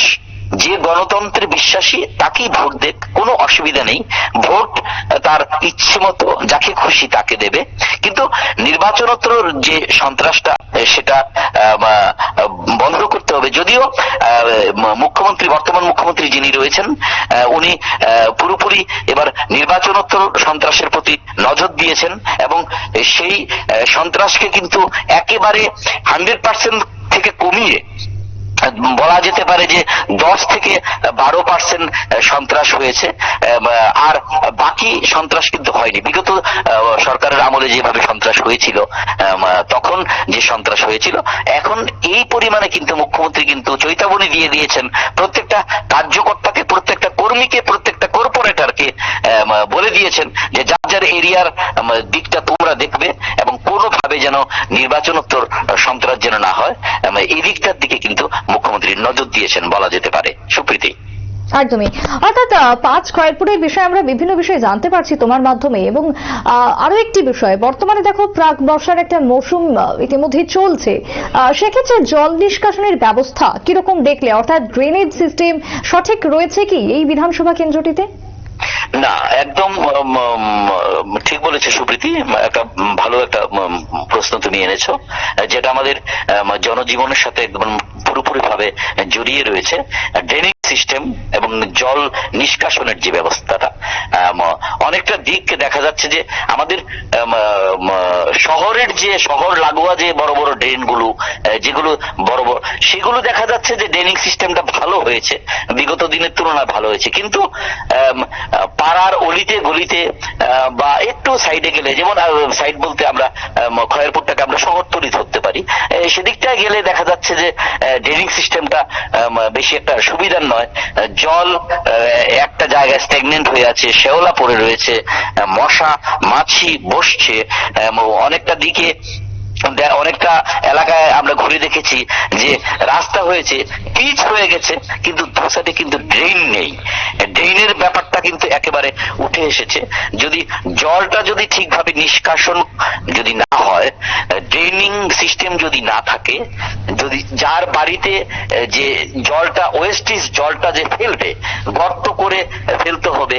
যে গণতন্ত্রে বিশ্বাসী তাকেই ভোট দেখ, কোনো অসুবিধা নেই, ভোট তার ইচ্ছে মতো যাকে খুশি তাকে দেবে, কিন্তু নির্বাচনোত্তর যে সন্ত্রাসটা সেটা বন্ধ করতে হবে। যদিও মুখ্যমন্ত্রী, বর্তমান মুখ্যমন্ত্রী যিনি রয়েছেন, উনি পুরোপুরি এবার নির্বাচনোত্তর সন্ত্রাসের প্রতি নজর দিয়েছেন এবং সেই সন্ত্রাসকে কিন্তু একেবারে 100% থেকে কমিয়ে বলা যেতে পারে যে 10 থেকে 12% সন্ত্রাস হয়েছে, আর বাকি সন্ত্রাস কিন্তু হয়নি। বিগত সরকারের আমলে যেভাবে সন্ত্রাস হয়েছিল, তখন যে সন্ত্রাস হয়েছিল, এখন এই পরিমাণে কিন্তু মুখ্যমন্ত্রী কিন্তু চৈতাবনী দিয়ে দিয়েছেন প্রত্যেকটা কার্যকর্তাকে, প্রত্যেকটা কর্মীকে, প্রত্যেকটা কর্পোরেটরকে বলে দিয়েছেন যে যার যার এরিয়ার দিকটা তোমরা দেখবে এবং কোনোভাবে যেন নির্বাচনোত্তর সন্ত্রাস যেন না হয়, এই দিকটার দিকে কিন্তু মুখ্যমন্ত্রী নজর দিয়েছেন বলা যেতে পারে। সুপ্রীতি, একদমই। অর্থাৎ পাঁচখয়েরপুরের বিষয়ে আমরা বিভিন্ন বিষয় জানতে পারছি তোমার মাধ্যমে, এবং আরো একটি বিষয়, বর্তমানে দেখো প্রাক বর্ষার একটা মৌসুম ইতিমধ্যে চলছে, সেক্ষেত্রে জল নিষ্কাশনের ব্যবস্থা কিরকম দেখলে, অর্থাৎ ড্রেনেজ সিস্টেম সঠিক রয়েছে কি এই বিধানসভা কেন্দ্রটিতে? না, একদম ঠিক বলেছে সুপ্রীতি, একটা ভালো একটা প্রশ্ন তুমি এনেছো, যেটা আমাদের জনজীবনের সাথে একদম পুরোপুরি ভাবে জড়িয়ে রয়েছে। ড্রেনেজ সিস্টেম এবং জল নিষ্কাশনের যে ব্যবস্থাটা, অনেকটা দিক দেখা যাচ্ছে যে আমাদের শহরের যে শহর লাগোয়া যে বড় বড় ড্রেনগুলো, যেগুলো বড় বড়, সেগুলো দেখা যাচ্ছে যে ড্রেনিং সিস্টেমটা ভালো হয়েছে, বিগত দিনের তুলনায় ভালো হয়েছে, কিন্তু পাড়ার অলিতে গলিতে বা একটু সাইডে গেলে, যেমন সাইড বলতে আমরা খয়েরপুরটাকে আমরা শহরতলি ধরতে পারি, সেদিকটায় গেলে দেখা যাচ্ছে যে ড্রেনিং সিস্টেমটা বেশি একটা সুবিধার নয়। জল একটা জায়গায় স্ট্যাগনেন্ট হয়ে আছে, শেওলা পড়ে রয়েছে, মশা মাছি বসছে, অনেকটা দিকে অনেকটা এলাকায় আমরা ঘুরে দেখেছি যে রাস্তা হয়েছে, পিচ হয়ে গেছে, কিন্তু দু সাইডে কিন্তু ড্রেন নেই। ড্রেনের ব্যাপারটা কিন্তু একেবারে উঠে এসেছে। যদি জলটা যদি ঠিকভাবে নিষ্কাশন যদি না হয়, ড্রেনিং সিস্টেম যদি না থাকে, যদি যার বাড়িতে যে জলটা ওয়েস্টেজ জলটা যে ফেলবে, গর্ত করে ফেলতে হবে,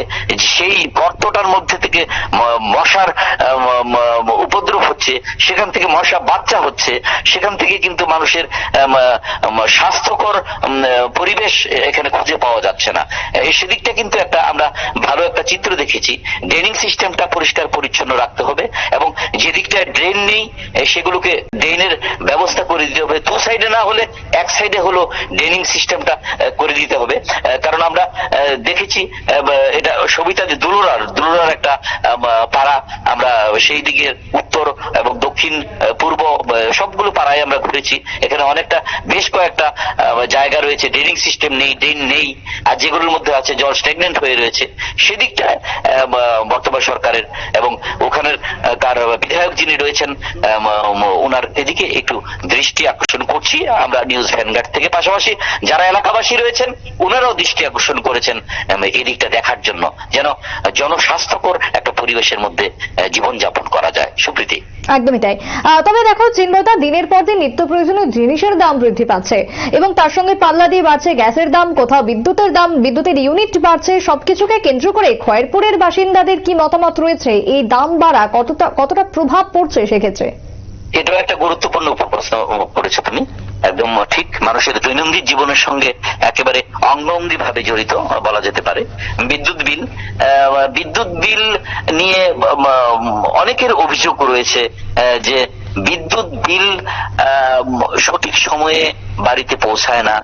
সেই গর্তটার মধ্যে থেকে মশার উপদ্রব হচ্ছে, সেখান থেকে মশা বাচ্চা হচ্ছে, সেখান থেকে কিন্তু মানুষের স্বাস্থ্যকর পরিবেশ এখানে খুঁজে পাওয়া যাচ্ছে না। সেদিকটা কিন্তু একটা আমরা ভালো একটা চিত্র দেখেছি। ড্রেনিং সিস্টেমটা পরিষ্কার পরিচ্ছন্ন রাখতে হবে এবং যে দিকটা ড্রেন নেই সেগুলোকে ড্রেনের ব্যবস্থা করে দিতে হবে। দু সাইডে না হলে এক সাইডে হলো ড্রেনিং সিস্টেমটা করে দিতে হবে। কারণ আমরা দেখেছি এটা সবিতা যে দুলুরার একটা পাড়া, আমরা সেই দিকের উত্তর এবং দক্ষিণ পূর্ব সবগুলো পাড়ায় আমরা ঘুরেছি। এখানে অনেকটা বেশ কয়েকটা জায়গা রয়েছে ড্রেনিং সিস্টেম নেই, ড্রেন নেই, আর যেগুলোর মধ্যে আছে জল স্ট্যাগনেন্ট হয়ে রয়েছে। সেদিকটায় বর্তমান সরকারের এবং ওখানের কার বিধায়ক যিনি রয়েছেন ওনার এদিকে একটু দৃষ্টি আকর্ষণ করছি আমরা নিউজ ভ্যানগার্ড থেকে। পাশাপাশি যারা এলাকাবাসী রয়েছেন ওনারাও দৃষ্টি আকর্ষণ করেছেন এই দিকটা দেখার জন্য, যেন জনস্বাস্থ্যকর একটা পরিবেশের মধ্যে জীবনযাপন করা যায়। সুপ্রীতি, একদমই তাই। তবে দেখো চিন্ময়দা, দিনের পর দিন নিত্য প্রয়োজনীয় জিনিসের দাম বৃদ্ধি পাচ্ছে এবং তার সঙ্গে পাল্লা দিয়ে বাড়ছে গ্যাসের দাম, কোথাও বিদ্যুতের দাম, বিদ্যুতের ইউনিট বাড়ছে। সবকিছুকে কেন্দ্র করে খয়েরপুরের বাসিন্দাদের কি মতামত রয়েছে? এই দাম বাড়া কতটা প্রভাব পড়ছে সেক্ষেত্রে? এটাও একটা গুরুত্বপূর্ণ প্রশ্ন করেছো তুমি, একদম ঠিক। মানুষের দৈনন্দিন জীবনের সঙ্গে একেবারে অঙ্গাঙ্গি ভাবে জড়িত বলা যেতে পারে। বিদ্যুৎ বিল নিয়ে অনেকের অভিযোগ রয়েছে যে বিদ্যুৎ বিল সঠিক সময়ে বাড়িতে পৌঁছায় না,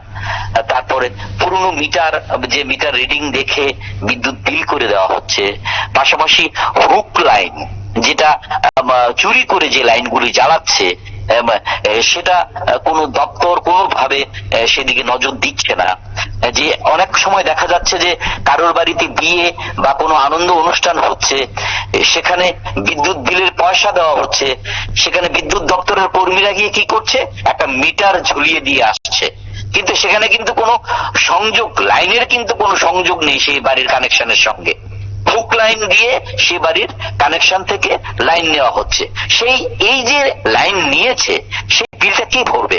তারপরে পুরনো মিটার রিডিং দেখে বিদ্যুৎ বিল করে দেওয়া হচ্ছে। পাশাপাশি হুক লাইন, যেটা চুরি করে যে লাইনগুলি জ্বালাচ্ছে, সেটা কোনো দপ্তর কোনোভাবে সেদিকে নজর দিচ্ছে না। যে অনেক সময় দেখা যাচ্ছে যে কারোর বাড়িতে বিয়ে বা কোনো আনন্দ অনুষ্ঠান হচ্ছে, সেখানে বিদ্যুৎ বিলের পয়সা দেওয়া হচ্ছে, সেখানে বিদ্যুৎ দপ্তরের কর্মীরা গিয়ে কি করছে, একটা মিটার ঝুলিয়ে দিয়ে আসছে, কিন্তু সেখানে কিন্তু কোনো সংযোগ, লাইনের কিন্তু কোনো সংযোগ নেই সেই বাড়ির কানেকশনের সঙ্গে। হুক লাইন দিয়ে সে বাড়ির কানেকশন থেকে লাইন নেওয়া হচ্ছে। এই যে লাইন নিয়েছে সেই বিলটা কে ভরবে?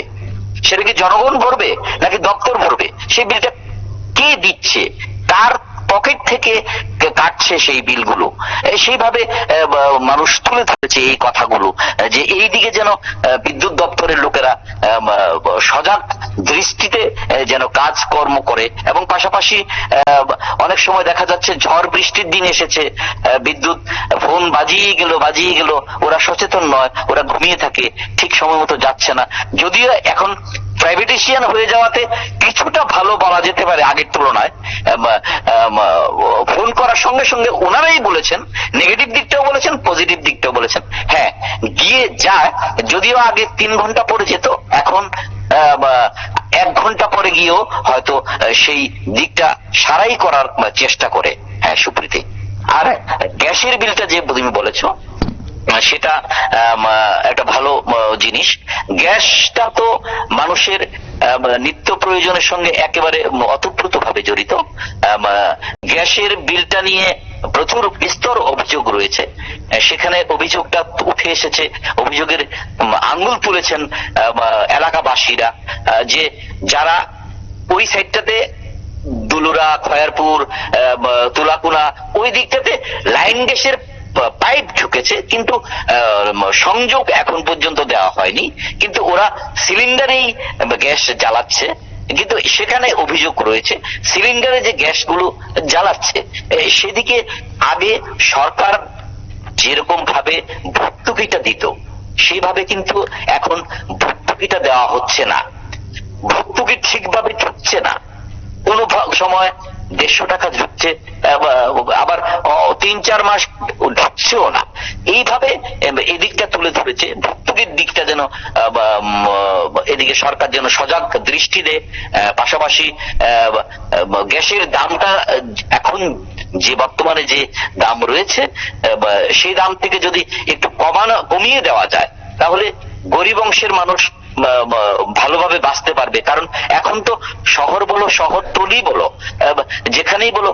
সেটা কি জনগণ ভরবে নাকি দপ্তর ভরবে? সেই বিলটা কে দিচ্ছে? কার পকেট থেকে কাটছে সেই বিলগুলো? সেইভাবে মানুষ তুলে ধরেছে এই কথাগুলো, যে এই দিকে যেন বিদ্যুৎ দপ্তরের লোকেরা সজাগ দৃষ্টিতে যেন কাজকর্ম করে। এবং পাশাপাশি অনেক সময় দেখা যাচ্ছে ঝড় বৃষ্টির দিন এসেছে, বিদ্যুৎ ফোন বাজিয়ে গেল, ওরা সচেতন নয়, ওরা ঘুমিয়ে থাকে, ঠিক সময় মতো যাচ্ছে না। যদিও এখন প্রাইভেটেশিয়ান হয়ে যাওয়াতে কিছুটা ভালো বলা যেতে পারে আগের তুলনায়। ফোন করার সঙ্গে সঙ্গে ওনারাই বলেছেন, নেগেটিভ দিকটাও বলেছেন, পজিটিভ দিকটাও বলেছেন। হ্যাঁ, গিয়ে যায়, যদিও আগে 3 ঘন্টা পরে যেত, এখন 1 ঘন্টা পরে গিয়েও হয়তো সেই দিকটা সারাই করার চেষ্টা করে। হ্যাঁ সুপ্রীতি, আর গ্যাসের বিলটা যে তুমি বলেছো সেটা একটা ভালো জিনিস। গ্যাসটা তো মানুষের নিত্য প্রয়োজনের সঙ্গে একেবারে অতপ্রত ভাবে জড়িত। গ্যাসের বিলটা নিয়ে প্রচুর বিস্তর অভিযোগ রয়েছে, সেখানে অভিযোগটা উঠে এসেছে, অভিযোগের আঙুল তুলেছেন এলাকাবাসীরা, যে যারা ওই সাইডটাতে দুলুরা, খয়ারপুর, তুলাকুনা ওই দিকটাতে লাইন গ্যাসের পাইপ ঢুকেছে, কিন্তু সংযোগ এখন পর্যন্ত দেওয়া হয়নি, কিন্তু ওরা সিলিন্ডারেই গ্যাস জ্বালাচ্ছে। কিন্তু সেখানে অভিযোগ রয়েছে সিলিন্ডারে যে গ্যাসগুলো জ্বালাচ্ছে সেদিকে আগে সরকার যেরকম ভাবে ভর্তুকিটা দিত সেইভাবে কিন্তু এখন ভর্তুকিটা দেওয়া হচ্ছে না, ভর্তুকি ঠিকভাবে ঢুকছে না। কোন সময় 150 টাকা ঢুকছে, আবার 3-4 মাস ঢুকছেও না। এইভাবে এদিকটা তুলে ধরেছে, ভর্তুকির দিকটা যেন এদিকে সরকার যেন সজাগ দৃষ্টি দেয়। পাশাপাশি গ্যাসের দামটা এখন যে বর্তমানে যে দাম রয়েছে সেই দাম থেকে যদি একটু কমিয়ে দেওয়া যায় তাহলে গরিব অংশের মানুষ ভালোভাবে বাঁচতে পারবে। কারণ এখন তো শহর বলো, শহরতলি বলো, যেখানেই বলো,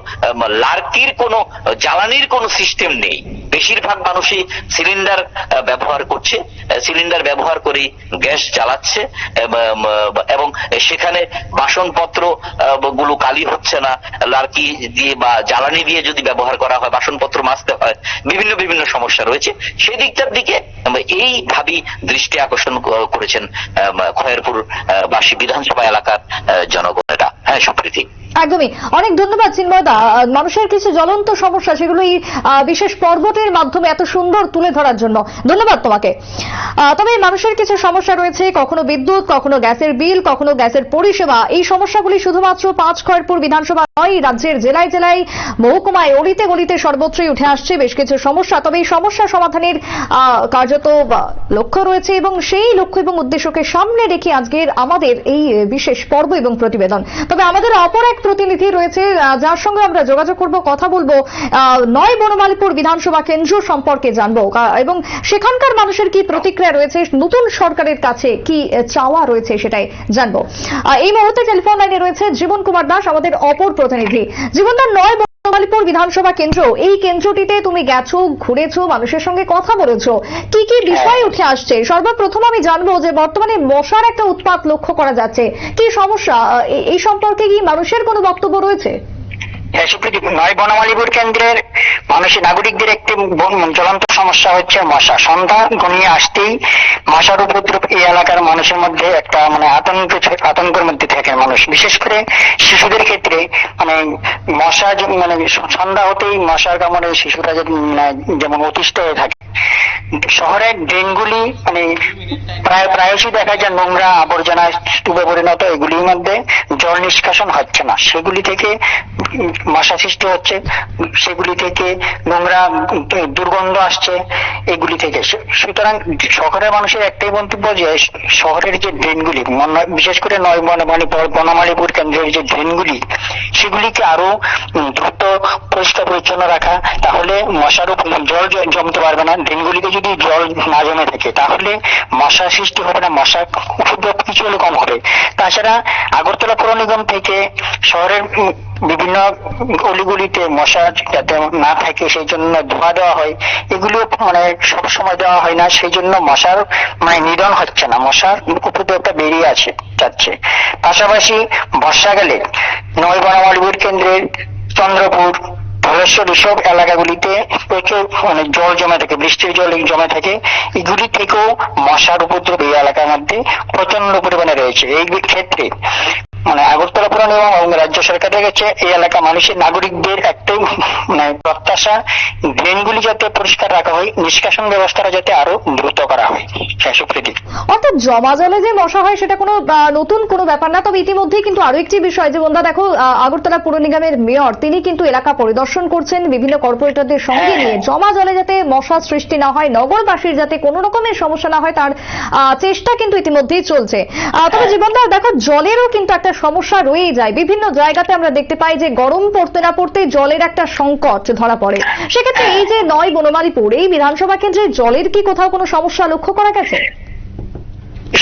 লার্কির কোনো জ্বালানির কোনো সিস্টেম নেই। বেশিরভাগ মানুষই সিলিন্ডার ব্যবহার করছে, সিলিন্ডার ব্যবহার করে গ্যাস চালাচ্ছে, এবং সেখানে বাসনপত্র গুলো কালি হচ্ছে না। লার্কি দিয়ে বা জ্বালানি দিয়ে যদি ব্যবহার করা হয়, বাসনপত্র মাজতে হয়, বিভিন্ন বিভিন্ন সমস্যা রয়েছে। সেই দিকটার দিকে এইভাবেই দৃষ্টি আকর্ষণ করেছেন খয়েরপুর বাসী বিধানসভা এলাকার জনগণেরা। হ্যাঁ সুপ্রীতি, একদমই। অনেক ধন্যবাদ চিন্ময়দা। মানুষের কিছু জ্বলন্ত সমস্যা, সেগুলো এই বিশেষ পর্বটির মাধ্যমে এত সুন্দর তুলে ধরার জন্য ধন্যবাদ তোমাকে। তবে মানুষের কিছু সমস্যা রয়েছে, কখনো বিদ্যুৎ, কখনো গ্যাসের বিল, কখনো গ্যাসের পরিষেবা। এই সমস্যাগুলি শুধুমাত্র খয়েরপুর বিধানসভা নয়, রাজ্যের জেলায় জেলায়, মহকুমায়, অলিতে গলিতে সর্বত্রই উঠে আসছে বেশ কিছু সমস্যা। তবে এই সমস্যা সমাধানের কার্যত লক্ষ্য রয়েছে, এবং সেই লক্ষ্য এবং উদ্দেশ্যকে সামনে রেখে আজকের আমাদের এই বিশেষ পর্ব এবং প্রতিবেদন। তবে আমাদের অপর এক প্রতিনিধি রয়েছে, যার সঙ্গে আমরা যোগাযোগ করব, কথা বলবো, নয় বনমালীপুর বিধানসভা কেন্দ্র সম্পর্কে জানবো, এবং সেখানকার মানুষের কি প্রতিক্রিয়া রয়েছে, নতুন সরকারের কাছে কি চাওয়া রয়েছে সেটাই জানবো। এই মুহূর্তে টেলিফোন লাইনে রয়েছে জীবন কুমার দাস, আমাদের অপর প্রতিনিধি। জীবনদা, নয় বনমালীপুর বিধানসভা কেন্দ্র, এই কেন্দ্রটিতে তুমি গেছো, ঘুরেছো, মানুষের সঙ্গে কথা বলেছো, কি কি বিষয় উঠে আসছে? সর্বপ্রথম আমি জানবো যে বর্তমানে মশার একটা উৎপাত লক্ষ্য করা যাচ্ছে, কি সমস্যা, এই সম্পর্কে কি মানুষের কোনো বক্তব্য রয়েছে? নয় বনমালীপুর কেন্দ্রের মানুষের নাগরিকদের একটি জ্বলন্ত সমস্যা হচ্ছে মশা। সন্ধ্যা ঘনিয়ে আসতেই মশার উপদ্রব এই এলাকার মানুষের মধ্যে একটা আতঙ্কের মধ্যে থাকে মানুষ, বিশেষ করে শিশুদের ক্ষেত্রে। মশা সন্ধ্যা হতেই মশার কামড়ে শিশুরা যেমন অতিষ্ঠ হয়ে থাকে। শহরের ড্রেনগুলি প্রায়শই দেখা যায় নোংরা আবর্জনা স্তূপে পরিণত, এগুলির মধ্যে জল নিষ্কাশন হচ্ছে না, সেগুলি থেকে মশা সৃষ্টি হচ্ছে, সেগুলি থেকে নোংরা দুর্গন্ধ আসছে এগুলি থেকে। সুতরাং শহরের মানুষের একটাই মন্তব্য যে শহরের যে ড্রেনগুলি, বিশেষ করে নয় বনমালীপুর কেন্দ্রের যে ড্রেনগুলি, সেগুলিকে আরো দ্রুত পরিষ্কার পরিচ্ছন্ন রাখা, তাহলে মশার জল জমতে পারবে না। ড্রেনগুলিতে যদি জল না জমে থাকে তাহলে মশা সৃষ্টি হবে না, মশার উপদ্রব কিছু হলে কম হবে। তাছাড়া আগরতলা পৌর নিগম থেকে শহরের বিভিন্ন অলিগুলিতে মশা যাতে না থাকে সেই জন্য ধোঁয়া দেওয়া হয়, এগুলিও সব সময় দেওয়া হয় না, সেই জন্য মশার নিধন হচ্ছে না, মশার উপদ্রবটা বেরিয়ে যাচ্ছে। পাশাপাশি বর্ষাকালে নয় বনমালীপুর কেন্দ্রের চন্দ্রপুর, ধলেশ্বর এসব এলাকাগুলিতে প্রচুর জল জমে থাকে, বৃষ্টির জল জমে থাকে, এগুলি থেকেও মশার উপদ্রব এই এলাকার মধ্যে প্রচন্ড পরিমাণে রয়েছে। এই ক্ষেত্রে আগরতলা পৌর নিগম এবং রাজ্য সরকারের কাছে এই এলাকা মানুষের নাগরিকদের একটাই প্রত্যাশা, ড্রেনগুলি যাতে পরিষ্কার রাখা হয়, নিষ্কাশন ব্যবস্থাটা যাতে আরো দ্রুত করা হয়। সুপ্রীতি, অর্থাৎ জমা জলে যে মশা হয় সেটা কোনো নতুন কোনো ব্যাপার না। তবে ইতিমধ্যেই কিন্তু আরো একটি বিষয়, যে বন্ধা দেখো, আগরতলা পৌর নিগমের মেয়র তিনি কিন্তু এলাকা পরিদর্শন করছেন বিভিন্ন কর্পোরেটরদের সঙ্গে নিয়ে, জমা জলে যাতে মশা সৃষ্টি না হয়, নগরবাসীর যাতে কোনো রকমের সমস্যা না হয়, তার চেষ্টা কিন্তু ইতিমধ্যেই চলছে। তবে জীবনদা দেখো, জলেরও কিন্তু একটা সমস্যা রয়েই যায়। বিভিন্ন জায়গাতে আমরা দেখতে পাই যে গরম পড়তে না পড়তে জলের একটা সংকট ধরা পড়ে। সেক্ষেত্রে এই যে নয় বনমালীপুর এই বিধানসভা কেন্দ্রে জলের কি কোথাও কোনো সমস্যা লক্ষ্য করা গেছে?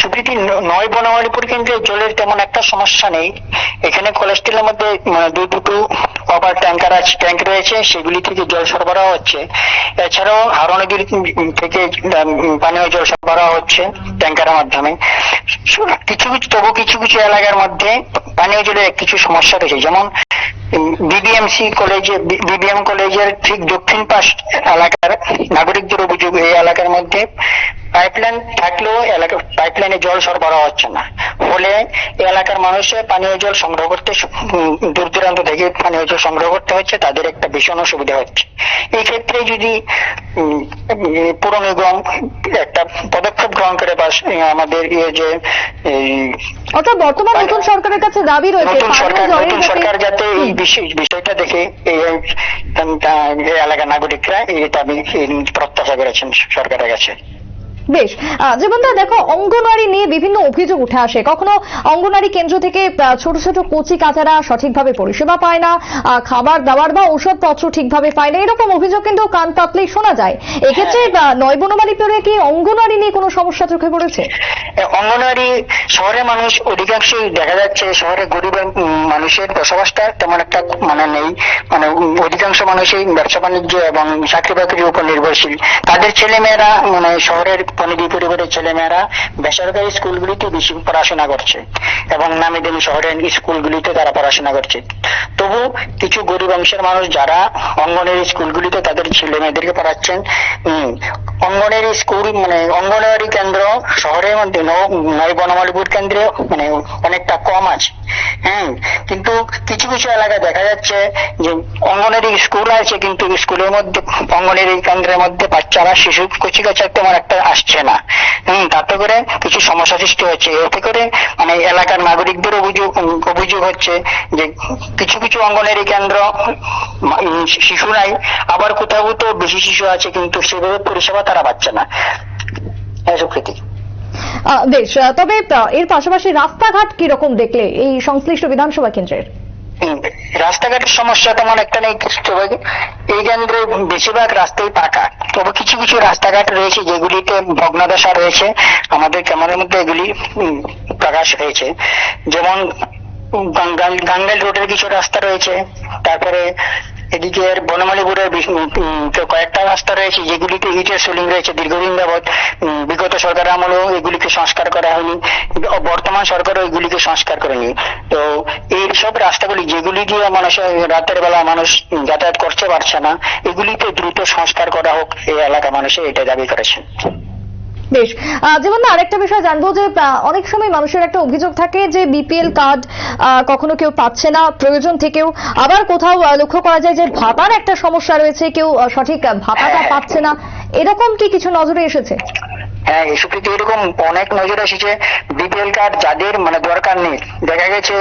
সুপ্রীতি, নয় বনমালীপুর কেন্দ্রে জলের তেমন একটা সমস্যা নেই। এখানে কোলেস্ট্রলের মধ্যে দুটো কভার ট্যাঙ্ক রয়েছে, সেগুলি থেকে জল সরবরাহ হচ্ছে। এছাড়াও হারো নদীর থেকে পানীয় জল সরবরাহ হচ্ছে ট্যাঙ্কারের মাধ্যমে। কিছু কিছু এলাকার মধ্যে পানীয় জলের কিছু সমস্যা রয়েছে, যেমন বিবিএম কলেজের ঠিক দক্ষিণ পাশ এলাকার নাগরিকদের অভিযোগ, এই এলাকার মধ্যে পাইপলাইন থাকলেও পাইপলাইনে জল সরবরাহ হচ্ছে না, ফলে এলাকার মানুষের পানীয় জল সংগ্রহ করতে, দূর দূরান্ত থেকে পানীয় জল সংগ্রহ করতে হচ্ছে, তাদের একটা ভীষণ অসুবিধা হচ্ছে। এই ক্ষেত্রে যদি পৌর নিগম একটা পদক্ষেপ গ্রহণ করে, বা আমাদের বর্তমান নতুন সরকারের কাছে দাবি রয়েছে, নতুন সরকার যাতে এই বিষয়টা দেখে এই এলাকার নাগরিকরা এই দাবি প্রত্যাশা করেছেন সরকারের কাছে। বেশ, জীবনদা দেখো, অঙ্গনওয়াড়ি নিয়ে বিভিন্ন অভিযোগ উঠে আসে। কখনো অঙ্গনওয়াড়ি কেন্দ্র থেকে ছোট ছোট কচি কাচারা সঠিকভাবে পরিষেবা পায় না, খাবার দাবার বা ওষুধপত্র ঠিকভাবে পায় না, এরকম অভিযোগ কিন্তু কান পাতলেই শোনা যায়। এক্ষেত্রে নয় বনমালীপুরে কি অঙ্গনওয়াড়ি নিয়ে কোনো সমস্যা চোখে পড়েছে? অঙ্গনওয়াড়ি শহরে মানুষ অধিকাংশই দেখা যাচ্ছে, শহরে গরিব মানুষের বসবাসটা তেমন একটা মানে নেই, মানে অধিকাংশ মানুষই ব্যবসা বাণিজ্য এবং চাকরি বাকরির উপর নির্ভরশীল। তাদের ছেলেমেয়েরা মানে শহরের পরিধি পরিবারের ছেলেমেয়েরা বেসরকারি স্কুলগুলিতে বেশি পড়াশোনা করছে এবং নামি দামি শহরের স্কুলগুলিতে তারা পড়াশোনা করছে। তবু কিছু গরিব অংশের মানুষ যারা অঙ্গনওয়াড়ি স্কুলগুলিতে তাদের ছেলে মেয়েদেরকে পড়াচ্ছেন, অঙ্গনওয়াড়ি স্কুল মানে অঙ্গনওয়াড়ি কেন্দ্র শহরের মধ্যে নয় বনমালীপুর কেন্দ্রে মানে অনেকটা কম আছে। কিন্তু কিছু কিছু এলাকায় দেখা যাচ্ছে যে অঙ্গনওয়াড়ি স্কুল আছে, কিন্তু স্কুলের মধ্যে অঙ্গনওয়াড়ি কেন্দ্রের মধ্যে বাচ্চারা শিশু কচি কাচা তেমন একটা আসছে না। তাতে করে কিছু সমস্যা সৃষ্টি হচ্ছে। এতে করে মানে এলাকার নাগরিকদের অভিযোগ হচ্ছে যে কিছু কিছু অঙ্গনওয়াড়ি কেন্দ্র শিশু নাই, আবার কোথাও তো বেশি শিশু আছে কিন্তু সেভাবে পরিষেবা তারা পাচ্ছে না। সুপ্রীতি, বেশ, তবে এর পাশাপাশি রাস্তাঘাট কিরকম দেখলে এই সংশ্লিষ্ট বিধানসভা কেন্দ্রের? রাস্তাঘাটের সমস্যা তেমন একটা নেই, এই কেন্দ্রে বেশিরভাগ রাস্তাই পাকা। তবে কিছু কিছু রাস্তাঘাট রয়েছে যেগুলিতে ভগ্নদশা রয়েছে, আমাদের ক্যামেরার মধ্যে এগুলি প্রকাশ হয়েছে। যেমন গাঙ্গেল রোডের কিছু রাস্তা রয়েছে, তারপরে এদিকে বনমালীপুরের কয়েকটা রাস্তা রয়েছে যেগুলিতে ইটের সোলিং রয়েছে দীর্ঘদিন যাবৎ। বিগত সরকারের আমলেও এগুলিকে সংস্কার করা হয়নি, বর্তমান সরকারও এগুলিকে সংস্কার করেনি। তো এই সব রাস্তাগুলি যেগুলি দিয়ে মানুষের রাতের বেলা মানুষ যাতায়াত করতে পারছে না, এগুলিতে দ্রুত সংস্কার করা হোক, এই এলাকা মানুষের এটা দাবি করেছেন। বেশ, যেমন আরেকটা বিষয় জানবো যে অনেক সময় মানুষের একটা অভিযোগ থাকে যে বিপিএল কার্ড কখনো কেউ পাচ্ছে না প্রয়োজন থেকেও, আবার কোথাও লক্ষ্য করা যায় যে ভাতার একটা সমস্যা রয়েছে, কেউ সঠিক ভাতাটা পাচ্ছে না, এরকম কি কিছু নজরে এসেছে? হ্যাঁ, সুপ্রীতি, এরকম অনেক নজরে এসেছে। বিপিএল কার্ড যাদের মানে দরকার নেই, দেখা গেছে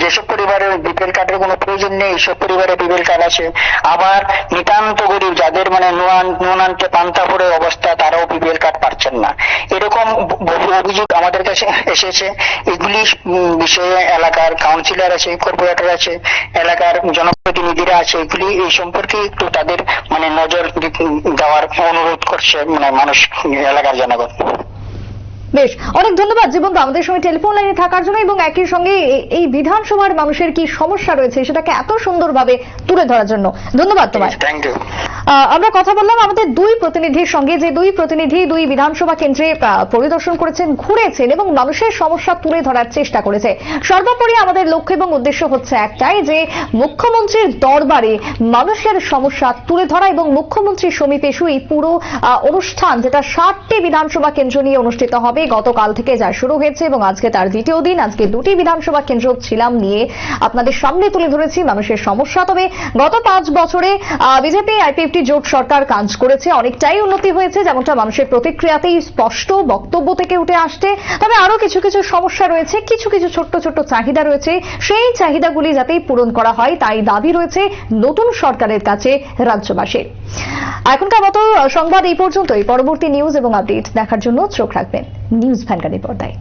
যেসব পরিবারের বিপিএল কার্ডের কোনো প্রয়োজন নেই সব পরিবারে বিপিএল কার্ড আছে। আবার নিতান্ত গরিব যাদের মানে নুন আনতে পান্তা পড়ে অবস্থা, তারাও বিপিএল কার্ড পাচ্ছেন না। এরকম বহু অভিযোগ আমাদের কাছে এসেছে। এগুলি বিষয়ে এলাকার কাউন্সিলর আছে, কর্পোরেটর আছে, এলাকার জনপ্রতিনিধিরা আছে, এগুলি এই সম্পর্কে একটু তাদের মানে নজর দেওয়ার অনুরোধ করছে মানে মানুষ, এলাকার জনগণ। বেশ, অনেক ধন্যবাদ জীবন আমাদের সঙ্গে টেলিফোন লাইনে থাকার জন্য এবং একই সঙ্গে এই বিধানসভার মানুষের কি সমস্যা রয়েছে সেটাকে এত সুন্দরভাবে তুলে ধরার জন্য। ধন্যবাদ তোমায়। Thank you. আমরা কথা বললাম আমাদের দুই প্রতিনিধির সঙ্গে, যে দুই প্রতিনিধি দুই বিধানসভা কেন্দ্রে পরিদর্শন করেছেন, ঘুরেছেন এবং মানুষের সমস্যা তুলে ধরার চেষ্টা করেছে। সর্বোপরি আমাদের লক্ষ্য এবং উদ্দেশ্য হচ্ছে একটাই, যে মুখ্যমন্ত্রীর দরবারে মানুষের সমস্যা তুলে ধরা এবং মুখ্যমন্ত্রীর সমীপেশু এই পুরো অনুষ্ঠান, যেটা 60টি বিধানসভা কেন্দ্র নিয়ে অনুষ্ঠিত হবে, গতকাল থেকে যা শুরু হয়েছে এবং আজকে তার দ্বিতীয় দিন। আজকে দুটি বিধানসভা কেন্দ্র ছিলাম নিয়ে আপনাদের সামনে তুলে ধরেছি মানুষের সমস্যা। তবে গত 5 বছরে বিজেপি আইপিএফটি জোট সরকার কাজ করেছে, অনেকটাই উন্নতি হয়েছে, যেমনটা মানুষের প্রতিক্রিয়াতেই স্পষ্ট বক্তব্য থেকে উঠে আসছে। তবে আরো কিছু কিছু সমস্যা রয়েছে, কিছু কিছু ছোট্ট ছোট্ট চাহিদা রয়েছে, সেই চাহিদাগুলি যাতে পূরণ করা হয় তাই দাবি রয়েছে নতুন সরকারের কাছে রাজ্যবাসীর। এখনকার মতো সংবাদ এই পর্যন্তই। পরবর্তী নিউজ এবং আপডেট দেখার জন্য চোখ রাখবেন নিউজ ভ্যানগার্ডের পর্দায়।